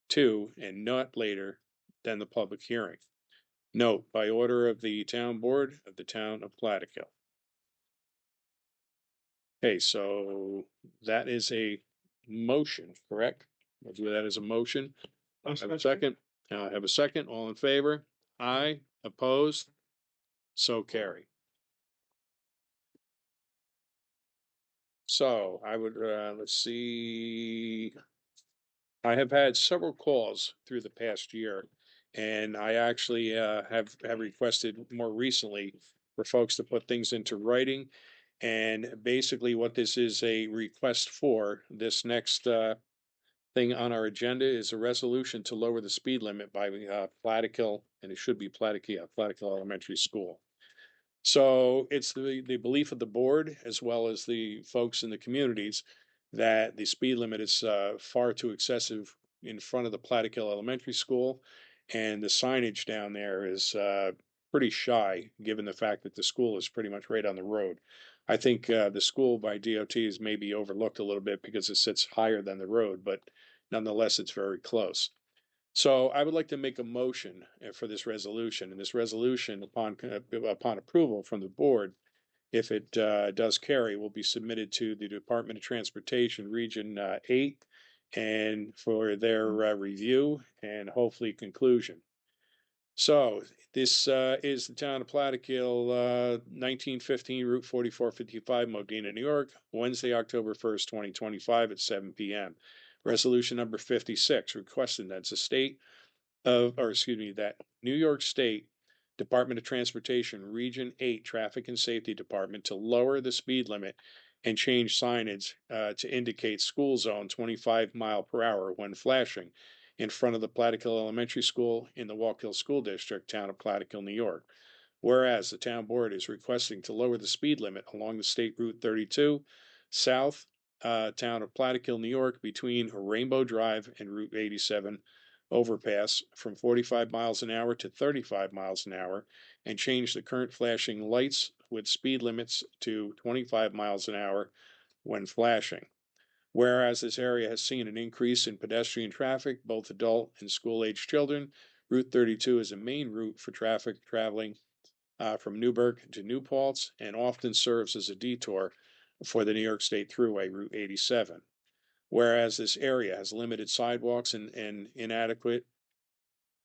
to and not later than the public hearing. Note, by order of the town board of the town of Plattekill. Okay, so that is a motion, correct? We'll do that as a motion. I have a second. I have a second. All in favor? Aye. Opposed? So carry. So I would, let's see. I have had several calls through the past year, and I actually have requested more recently for folks to put things into writing. And basically, what this is a request for, this next thing on our agenda is a resolution to lower the speed limit by Plattekill, and it should be Plattekill Elementary School. So it's the belief of the board as well as the folks in the communities that the speed limit is far too excessive in front of the Plattekill Elementary School, and the signage down there is pretty shy, given the fact that the school is pretty much right on the road. I think the school by DOT is maybe overlooked a little bit because it sits higher than the road, but nonetheless, it's very close. So I would like to make a motion for this resolution, and this resolution, upon approval from the board, if it does carry, will be submitted to the Department of Transportation, Region 8, and for their review and hopefully conclusion. So this is the town of Plattekill, 1915 Route 4455, Modena, New York, Wednesday, October 1st, 2025 at 7 p.m. Resolution number 56, requesting that that New York State Department of Transportation Region 8 Traffic and Safety Department to lower the speed limit and change signage to indicate school zone 25 mile per hour when flashing in front of the Plattekill Elementary School in the Wallkill School District, town of Plattekill, New York. Whereas the town board is requesting to lower the speed limit along the State Route 32 south, town of Plattekill, New York, between Rainbow Drive and Route 87 overpass from 45 miles an hour to 35 miles an hour, and change the current flashing lights with speed limits to 25 miles an hour when flashing. Whereas this area has seen an increase in pedestrian traffic, both adult and school-aged children, Route 32 is a main route for traffic traveling from Newburgh to New Paltz, and often serves as a detour for the New York State Thruway, Route 87. Whereas this area has limited sidewalks and inadequate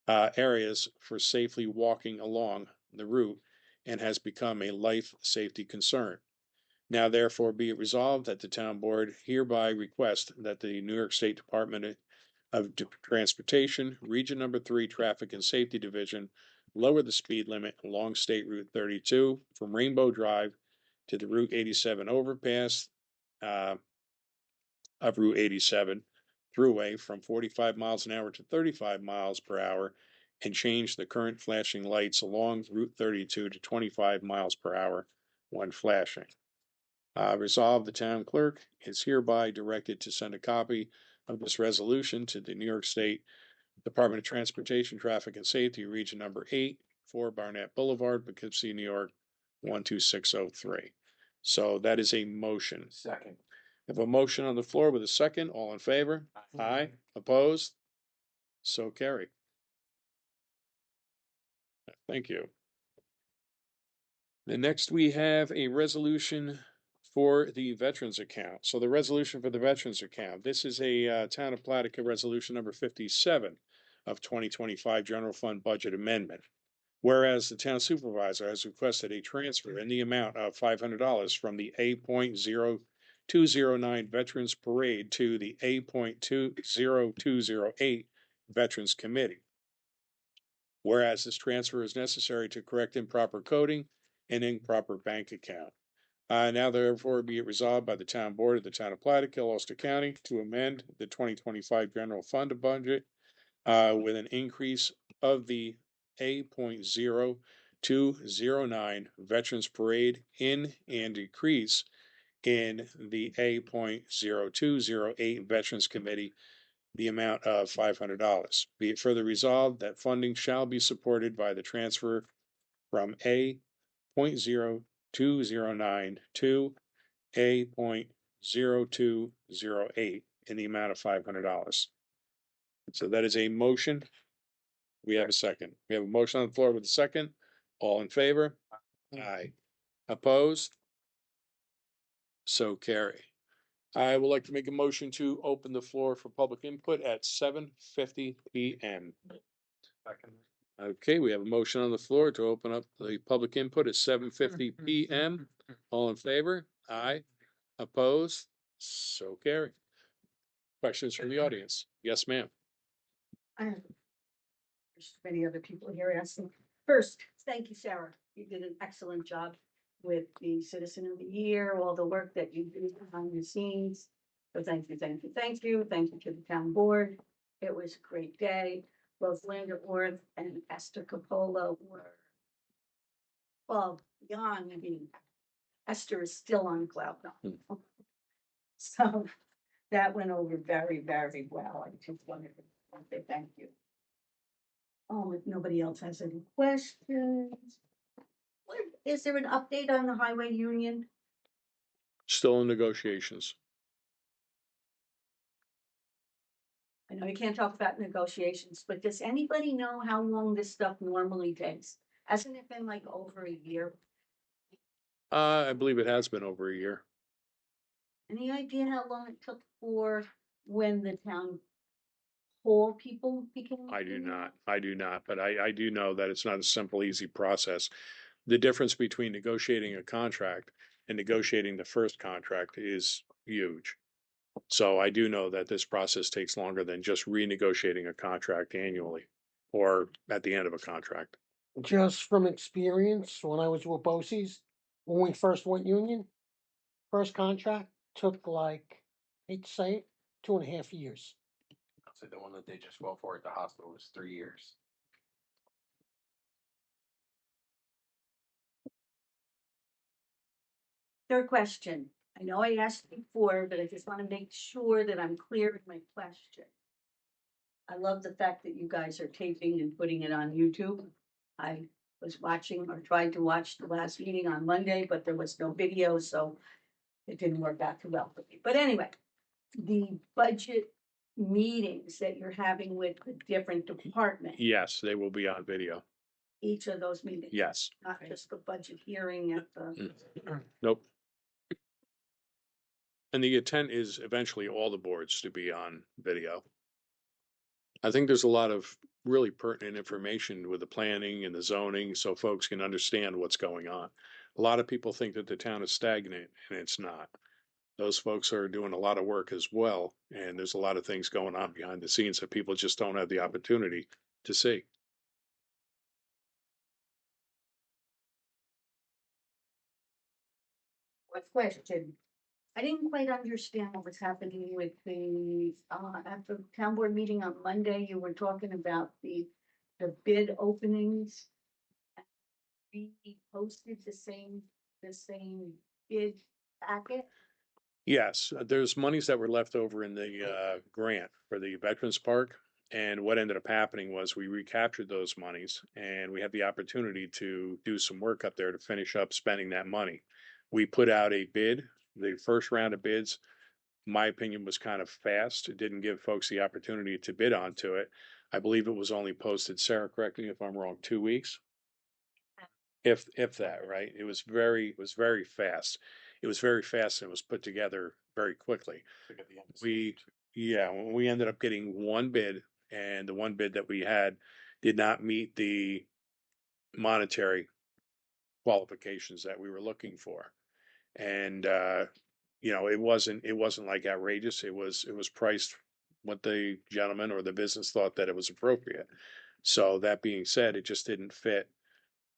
areas for safely walking along the route, and has become a life safety concern. Now therefore be it resolved that the town board hereby request that the New York State Department of Transportation, Region Number 3 Traffic and Safety Division, lower the speed limit along State Route 32 from Rainbow Drive to the Route 87 overpass of Route 87 thruway from 45 miles an hour to 35 miles per hour and change the current flashing lights along Route 32 to 25 miles per hour when flashing. Resolved, the town clerk is hereby directed to send a copy of this resolution to the New York State Department of Transportation, Traffic and Safety, Region Number 8, 4 Barnett Boulevard, Poughkeepsie, New York, 12603. So that is a motion. Second. I have a motion on the floor with a second. All in favor? Aye. Opposed? So carry. Thank you. The next we have a resolution for the veterans account. So the resolution for the veterans account, this is a Town of Plattekill resolution number 57 of 2025 general fund budget amendment. Whereas the town supervisor has requested a transfer in the amount of $500 from the A.0209 Veterans Parade to the A.20208 Veterans Committee. Whereas this transfer is necessary to correct improper coding and improper bank account. Now therefore be it resolved by the town board of the town of Plattekill, Ulster County, to amend the 2025 general fund budget with an increase of the A.0209 Veterans Parade in and decrease in the A.0208 Veterans Committee the amount of $500. Be it further resolved that funding shall be supported by the transfer from A.0209 to A.0208 in the amount of $500. So that is a motion. We have a second. We have a motion on the floor with a second. All in favor? Aye. Opposed? So carry. I would like to make a motion to open the floor for public input at 7:50 p.m. Second. Okay, we have a motion on the floor to open up the public input at 7:50 p.m. All in favor? Aye. Opposed? So carry. Questions from the audience? Yes, ma'am. I have there's many other people here asking. First, thank you, Sarah. You did an excellent job with the Citizen of the Year, all the work that you do behind the scenes. So thank you, thank you, thank you. Thank you to the town board. It was a great day. Both Linda Orth and Esther Capola were, well, beyond, I mean, Esther is still on cloud nine. So that went over very, very well. I just wanted to say thank you. If nobody else has any questions. Is there an update on the highway union? Still in negotiations. I know you can't talk about negotiations, but does anybody know how long this stuff normally takes? Hasn't it been like over a year? I believe it has been over a year. Any idea how long it took for when the town hall people became? I do not, but I do know that it's not a simple, easy process. The difference between negotiating a contract and negotiating the first contract is huge. So I do know that this process takes longer than just renegotiating a contract annually or at the end of a contract. Just from experience, when I was with BOCES, when we first went union, first contract took like, hate to say it, 2.5 years. I'll say the one that they just fell for at the hospital was 3 years. Third question. I know I asked before, but I just want to make sure that I'm clear with my question. I love the fact that you guys are taping and putting it on YouTube. I was watching or tried to watch the last meeting on Monday, but there was no video, so it didn't work out too well for me. But anyway, the budget meetings that you're having with the different departments, Yes, they will be on video. each of those meetings. Yes. Not just the budget hearing at the. Nope. And the intent is eventually all the boards to be on video. I think there's a lot of really pertinent information with the planning and the zoning so folks can understand what's going on. A lot of people think that the town is stagnant and it's not. Those folks are doing a lot of work as well, and there's a lot of things going on behind the scenes that people just don't have the opportunity to see. Fourth question. I didn't quite understand what was happening with the, at the town board meeting on Monday, you were talking about the bid openings. We posted the same bid packet. Yes, there's monies that were left over in the grant for the Veterans Park. And what ended up happening was we recaptured those monies and we had the opportunity to do some work up there to finish up spending that money. We put out a bid. The first round of bids, my opinion, was kind of fast. It didn't give folks the opportunity to bid onto it. I believe it was only posted, Sarah, correct me if I'm wrong, 2 weeks. If that, right? It was very fast. It was very fast and it was put together very quickly. We ended up getting one bid, and the one bid that we had did not meet the monetary qualifications that we were looking for. And it wasn't like outrageous. It was priced what the gentleman or the business thought that it was appropriate. So that being said, it just didn't fit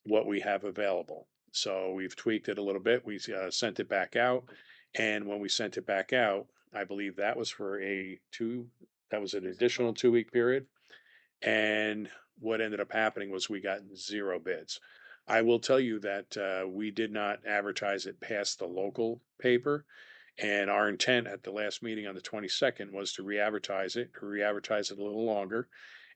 what we have available. So we've tweaked it a little bit. We sent it back out. And when we sent it back out, I believe that was for that was an additional 2 week period. And what ended up happening was we got 0 bids. I will tell you that we did not advertise it past the local paper. And our intent at the last meeting on the 22nd was to re-advertise it a little longer.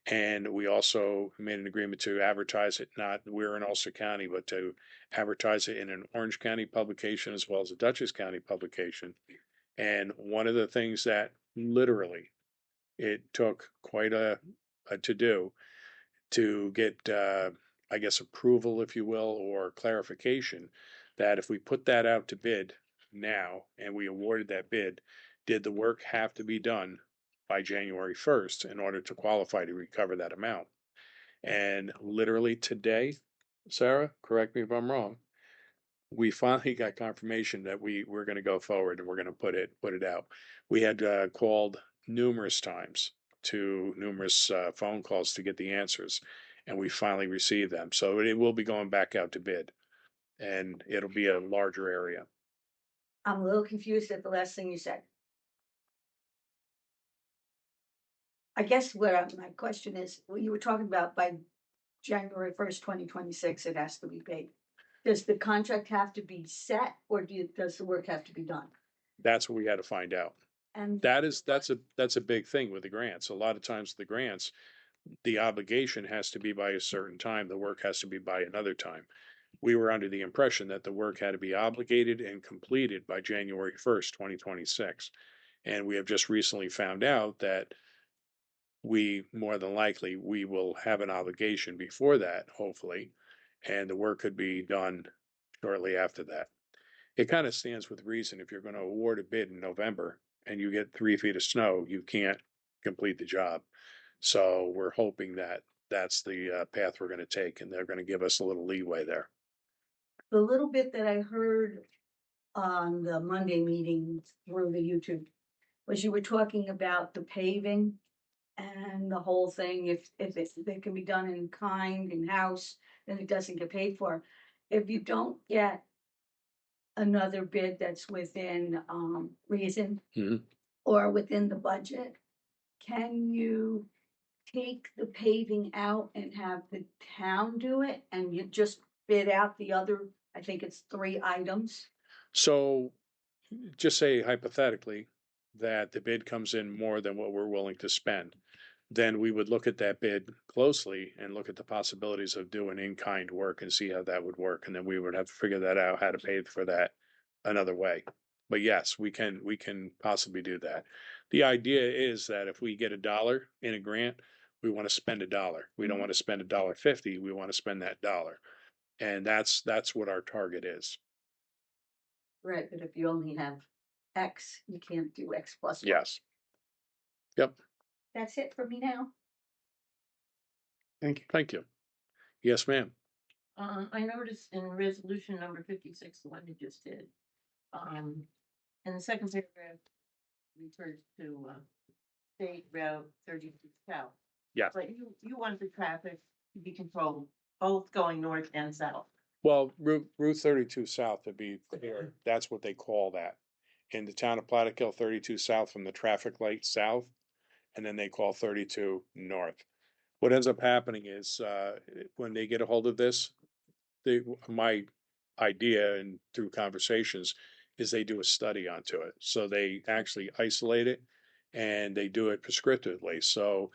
And we also made an agreement to advertise it, we're in Ulster County, but to advertise it in an Orange County publication as well as a Dutchess County publication. And one of the things that literally it took quite a to do to get, I guess, approval, if you will, or clarification that if we put that out to bid now and we awarded that bid, did the work have to be done by January 1st in order to qualify to recover that amount? And literally today, Sarah, correct me if I'm wrong, we finally got confirmation that we're going to go forward and we're going to put it out. We had called numerous times to numerous phone calls to get the answers, and we finally received them. So it will be going back out to bid, and it'll be a larger area. I'm a little confused at the last thing you said. I guess my question is, what you were talking about by January 1st, 2026, it has to be paid. Does the contract have to be set or does the work have to be done? That's what we had to find out. And That's a big thing with the grants. A lot of times the grants, the obligation has to be by a certain time. The work has to be by another time. We were under the impression that the work had to be obligated and completed by January 1st, 2026. And we have just recently found out that more than likely, we will have an obligation before that, hopefully, and the work could be done shortly after that. It kind of stands with reason. If you're going to award a bid in November and you get 3 feet of snow, you can't complete the job. So we're hoping that that's the path we're going to take, and they're going to give us a little leeway there. the little bit that I heard on the Monday meeting through the YouTube was you were talking about the paving and the whole thing. If it can be done in kind, in house, then it doesn't get paid for. If you don't get another bid that's within reason Mhm. or within the budget, can you take the paving out and have the town do it and you just bid out the other, I think it's 3 items? So just say hypothetically that the bid comes in more than what we're willing to spend. Then we would look at that bid closely and look at the possibilities of doing in-kind work and see how that would work. And then we would have to figure that out, how to pay for that another way. But yes, we can possibly do that. The idea is that if we get $1 in a grant, we want to spend $1. We don't want to spend $1.50. We want to spend that dollar. And that's what our target is. Right, but if you only have X, you can't do X plus one. Yes. Yep. That's it for me now. Thank you. Thank you. Yes, ma'am. I noticed in resolution number 56, the one you just did, in the second paragraph, refers to State Route 32 South. Yes. But you want the traffic to be controlled, both going north and south. Well, Route 32 South, to be clear, that's what they call that. in the town of Plattekill, 32 south from the traffic light south, and then they call 32 north. What ends up happening is, when they get a hold of this, my idea and through conversations is they do a study onto it. So they actually isolate it and they do it prescriptively. So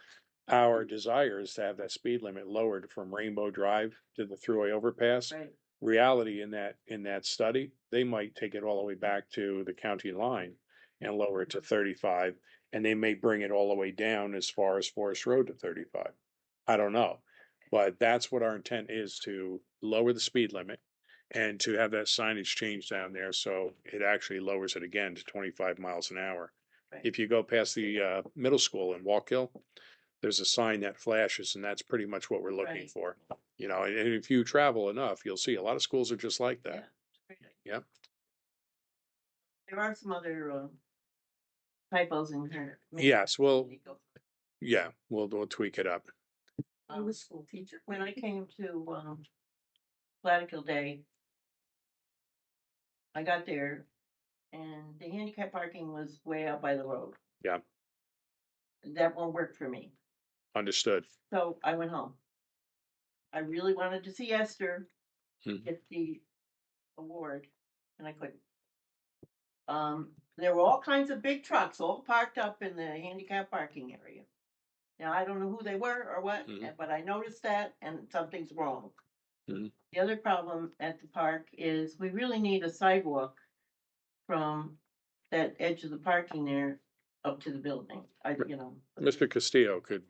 our desire is to have that speed limit lowered from Rainbow Drive to the thruway overpass. Right. Reality in that study, they might take it all the way back to the county line and lower it to 35, and they may bring it all the way down as far as Forest Road to 35. I don't know, but that's what our intent is, to lower the speed limit and to have that signage changed down there so it actually lowers it again to 25 miles an hour. Right. If you go past the middle school in Walkill, there's a sign that flashes, and that's pretty much what we're looking Right. for. You know, and if you travel enough, you'll see a lot of schools are just like Yeah, that. it's a great idea. Yep. There are some other typos in here. Yes, well, Maybe go- yeah, we'll tweak it up. I was a school teacher. When I came to Plattekill Day, I got there and the handicap parking was way out by the road. Yeah. That won't work for me. Understood. So I went home. I really wanted to see Esther Mhm. get the award, and I couldn't. There were all kinds of big trucks all parked up in the handicap parking area. Now, I don't know who they were or what, Mhm. but I noticed that and something's wrong. Mhm. The other problem at the park is we really need a sidewalk from that edge of the parking there up to the building. Mr. Castillo could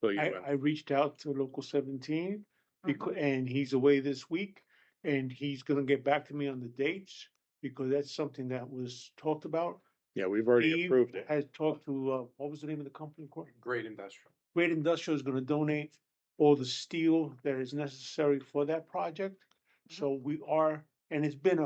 fill you I in. reached out to local 17 because, and he's away this week, and he's gonna get back to me on the dates because that's something that was talked about. Yeah, we've already He approved it. has talked to, what was the name of the company? Cory? Great industrial. Great Industrial is gonna donate all the steel that is necessary for that project. So we are, and it's been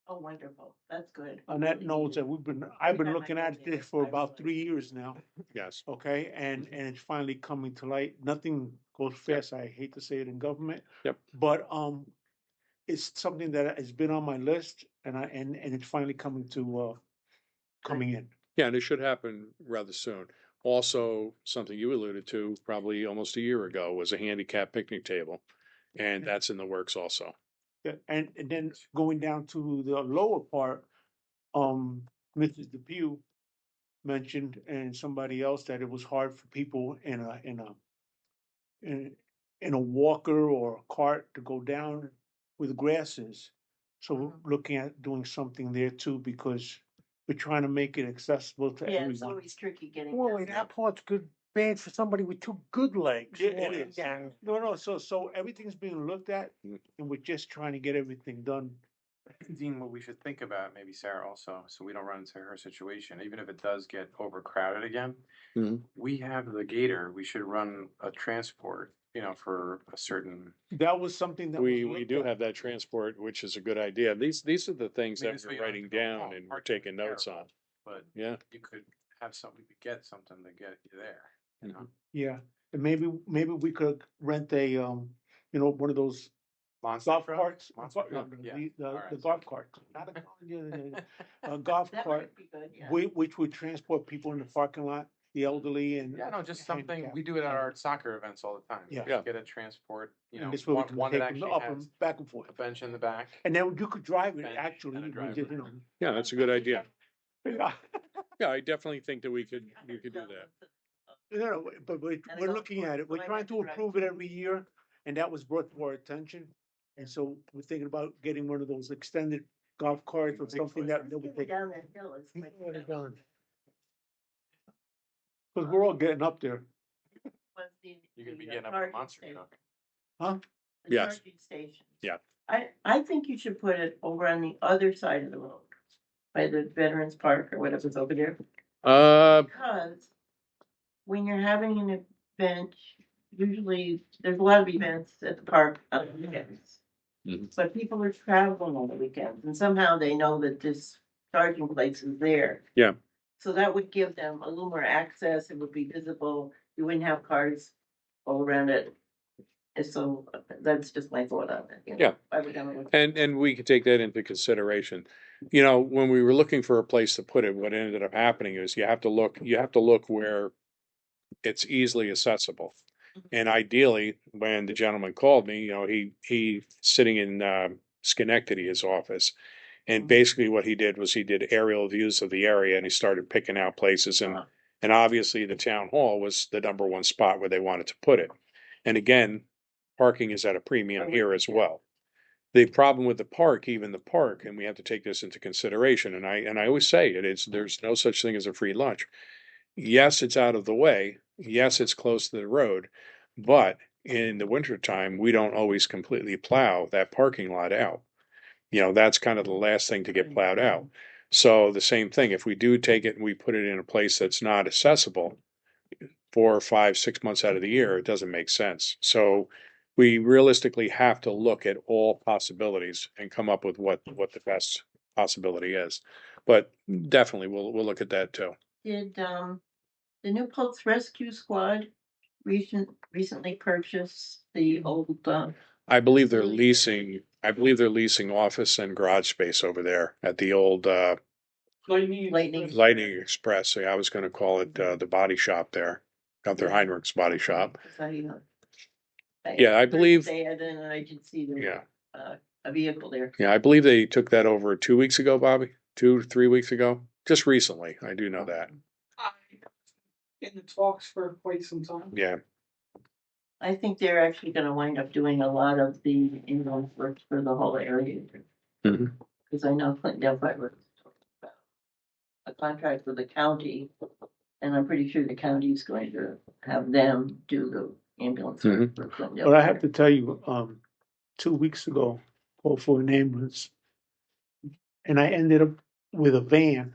Oh, wonderful. That's good. Annette Really knows needed. that I've been time I looking go at there, this for I about realize- 3 years now. Yes. Okay, and it's finally coming to light. Nothing goes fast. I hate to say it in government. Yep. But it's something that has been on my list, and it's finally coming in. Yeah, and it should happen rather soon. Also, something you alluded to probably almost a year ago was a handicap picnic table, and that's in the works also. Yeah, and then going down to the lower part, Mrs. Depew mentioned, and somebody else, that it was hard for people in a walker or a cart to go down where the grass is. So we're looking at doing something there too, because we're trying to make it accessible to Yeah, it's everyone. always tricky getting. Well, down that part's good, bad for somebody with two good legs. Yeah, it walking is. down. No, so everything's being looked at, Mm. and we're just trying to get everything done. Dean, what we should think about, maybe Sarah also, so we don't run into her situation, even if it does get overcrowded again. Mhm. We have the gator, we should run a transport, for a certain. That was something that We was looked do at. have that transport, which is a good idea. These are the things I mean, that this way we're you don't have writing to go down home. and we're Parking taking is notes on. terrible, But Yeah. you could we could get something to get you there, Yeah, and maybe we could rent a, one of those Monster golf truck? carts. Monster No, truck? the- Yeah. The Alright, golf so- cart, not a, a golf That cart, might be good, yeah. which would transport people in the parking lot, the elderly and. Yeah, no, just something, handicapped. we do it at our soccer events all the time. Yeah. Just get a transport, And this way we can one that take them actually up has and back and forth. a bench in the back. And then you could drive it, Bench actually, and a you driver. just, Yeah, that's a good idea. Yeah. Yeah, I definitely think that we could do that. No, but we're And a we're golf looking course, at it. so We're I trying have to to drive approve it every year, and that was brought to our attention. And so we're thinking about getting one of those extended golf carts or something that would Getting take, down that hill is quite. Where they going? because we're all getting up there. Was the- You could be the, getting up in a charging monster station. truck. Huh? The Yes. charging station. Yeah. I think you should put it over on the other side of the road, by the Veterans Park or whatever's over there. Because when you're having an event, usually there's a lot of events at the park on the weekends. Mhm. But people are traveling on the weekends and somehow they know that this charging place is there. Yeah. So that would give them a little more access. It would be visible. You wouldn't have cars all around it. So that's just my thought on it. You know. Yeah. I would have a- And we could take that into consideration. You know, when we were looking for a place to put it, what ended up happening is you have to look where it's easily accessible. And ideally, when the gentleman called me, you know, he sitting in Schenectady, his office, and basically what he did was he did aerial views of the area and he started picking out places, and obviously the town hall was the number one spot where they wanted to put it. And again, parking is at a premium here as well. The problem with the park, even the park, and we have to take this into consideration, and I always say there's no such thing as a free lunch. Yes, it's out of the way. Yes, it's close to the road, but in the wintertime, we don't always completely plow that parking lot out. You know, that's kind of the last thing to get plowed out. So the same thing, if we do take it and we put it in a place that's not accessible 4 or 5, 6 months out of the year, it doesn't make sense. So we realistically have to look at all possibilities and come up with what the best possibility is. But definitely we'll look at that too. Did the New Paltz Rescue Squad recently purchase the old I believe they're leasing office and garage space over there at the old Lightning? Lightning Express. So I was going to call it the body shop there, Gunther Heinrich's body shop. Yeah, I believe. And I did see the, Yeah, a vehicle there. yeah, I believe they took that over 2 weeks ago, Bobby. 2 to 3 weeks ago, just recently. I do know that. In the talks for quite some time. Yeah, I think they're actually going to wind up doing a lot of the ambulance work for the whole area. Mhm. Because I know Clinton Delphi was talking about a contract with the county, and I'm pretty sure the county is going to have them do the ambulance work for Clinton Delphi. But I have to tell you, 2 weeks ago, called for an ambulance. And I ended up with a van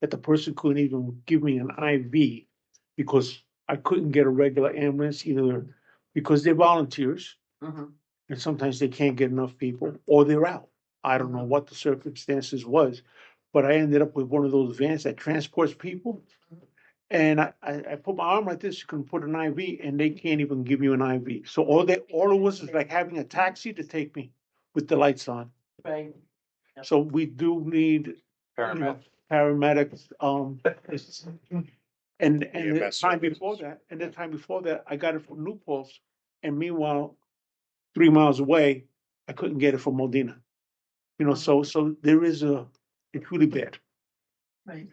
that the person couldn't even give me an IV because I couldn't get a regular ambulance either because they're volunteers Mhm. and sometimes they can't get enough people or they're out. I don't know what the circumstances was, but I ended up with one of those vans that transports people. And I put my arm like this, you can put an IV and they can't even give you an IV. So all it was is like having a taxi to take me with the lights on. Right. So we do need paramedics, and the EMS time before that, I got it from New Paltz, and meanwhile, 3 miles away, I couldn't get it from Modena. You know, so there is it's really bad. Right.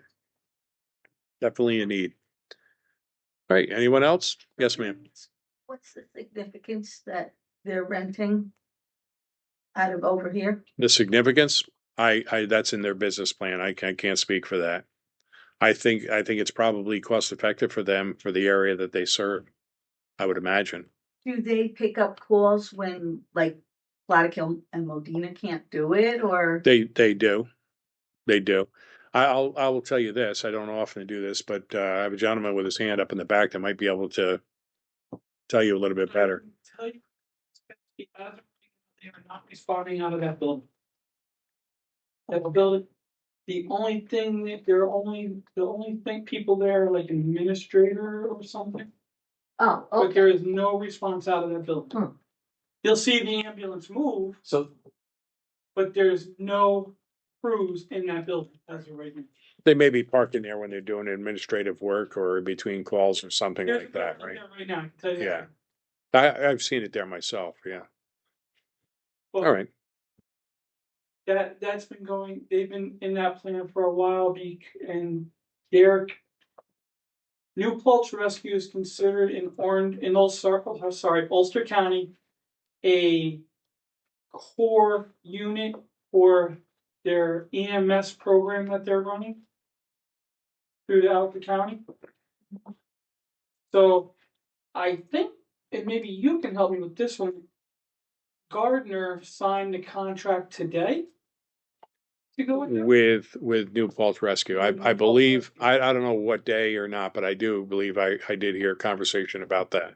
definitely a need. All right, anyone else? Yes, ma'am. What's the significance that they're renting out of over here? The significance, I that's in their business plan. I can't speak for that. I think it's probably cost effective for them for the area that they serve. I would imagine. Do they pick up calls when like Plattekill and Modena can't do it, or? They do. I will tell you this. I don't often do this, but I have a gentleman with his hand up in the back that might be able to tell you a little bit better. Tell you, they are not responding out of that building. That building, the only thing people there are like an administrator or something, Oh, but okay. there is no response out of that building. Hmm. You'll see the ambulance move, So but there's no crews in that building as of right now. They may be parked in there when they're doing administrative work or between calls or something There's like that, a right? there right now, I can tell you Yeah. that. I've seen it there myself. Yeah. Well, All right. That's been going. They've been in that plan for a while. And Derek, New Paltz Rescue is considered in Ulster County, a core unit for their EMS program that they're running throughout the county. So I think, and maybe you can help me with this one. Gardner signed a contract today to go with them? With New Paltz Rescue. With New I Paltz believe, Rescue. I don't know what day or not, but I do believe I did hear a conversation about that.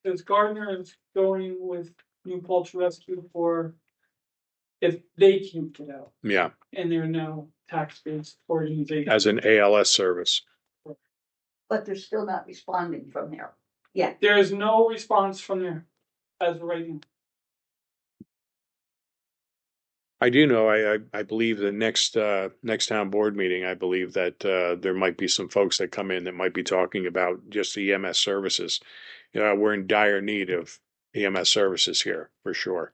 Because Gardner is going with New Paltz Rescue for if they can't get out, Yeah, and they're now tax-based organization. as an ALS service. But they're still not responding from there. Yeah. There is no response from there. as of right now? I do know, I believe the next town board meeting, I believe that there might be some folks that come in that might be talking about just the EMS services. We're in dire need of EMS services here, for sure.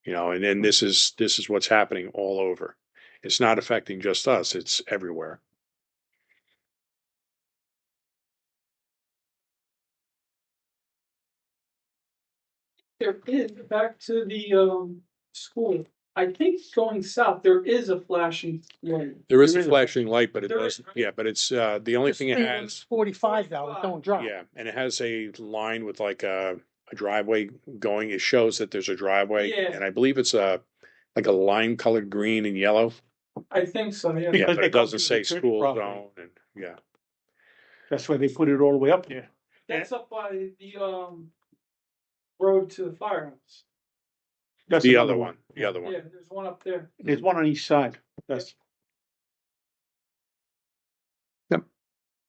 And then this is what's happening all over. It's not affecting just us, it's everywhere. There is, back to the school, I think going south, there is a flashing light. There is There a is a- flashing light, but it There is, doesn't, right? yeah, but it's the only thing it Speed has. 45 now, it don't drop. Yeah, and it has a line with like a driveway going. It shows that there's a driveway, Yeah. and I believe it's like a lime colored green and yellow. I think so, yeah. Yeah, Because but they it come doesn't through say the church school property. zone, and yeah. That's why they put it all the way up there. That's up by the road to the firehouse. That's The another other one, the other one. Yeah, there's one up there. There's one on each side. That's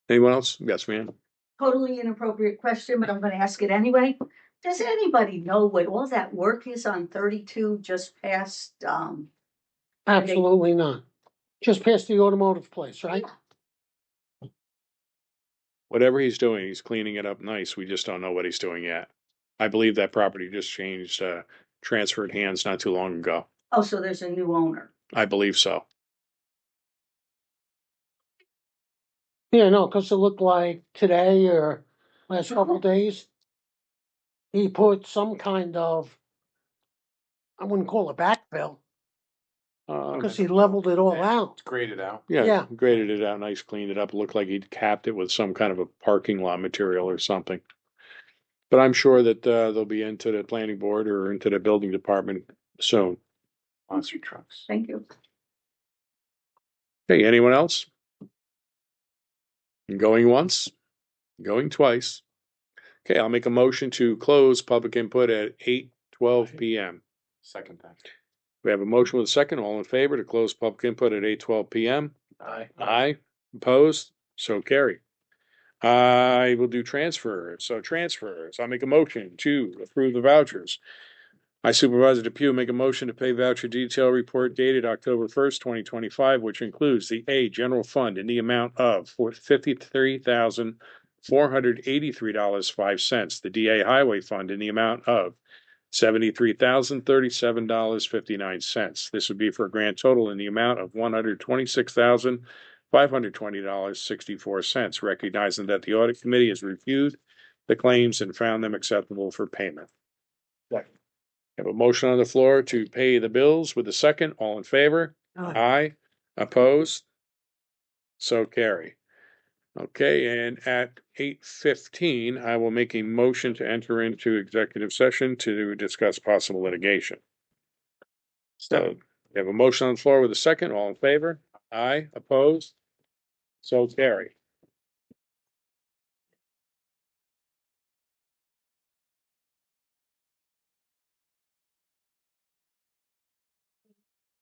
Anyone else? Yes, ma'am. Totally inappropriate question, but I'm gonna ask it anyway. Does anybody know what all that work is on 32 just past, Absolutely not. Just past the automotive place, right? Whatever he's doing, he's cleaning it up nice. We just don't know what he's doing yet. I believe that property just changed, transferred hands not too long ago. oh, so there's a new owner? I believe so. Yeah, no, because it looked like today or last couple of days, he put some kind of, I wouldn't call it backfill, because he leveled it all out. It's graded out. Yeah, Yeah. graded it out nice, cleaned it up. It looked like he'd capped it with some kind of a parking lot material or something. But I'm sure that they'll be into the planning board or into the building department soon. Monster trucks. Thank you. Hey, anyone else? Going once, going twice. Okay, I'll make a motion to close public input at 8:12 p.m. Second that. We have a motion with a second. All in favor to close public input at 8:12 p.m. Aye. Aye. Opposed? So carry. I will do transfers. So transfers. I'll make a motion to approve the vouchers. I, Supervisor Depew, make a motion to pay voucher detail report dated October 1st, 2025, which includes the A general fund in the amount of $53,483.05, the DA highway fund in the amount of $73,037.59. This would be for a grand total in the amount of $126,520.64, recognizing that the audit committee has reviewed the claims and found them acceptable for payment. Second. Have a motion on the floor to pay the bills with a second. All in favor? Aye. Opposed? So carry. Okay, and at 8:15, I will make a motion to enter into executive session to discuss possible litigation. So, we have a motion on the floor with a second. All in favor? Aye. Opposed? So carry.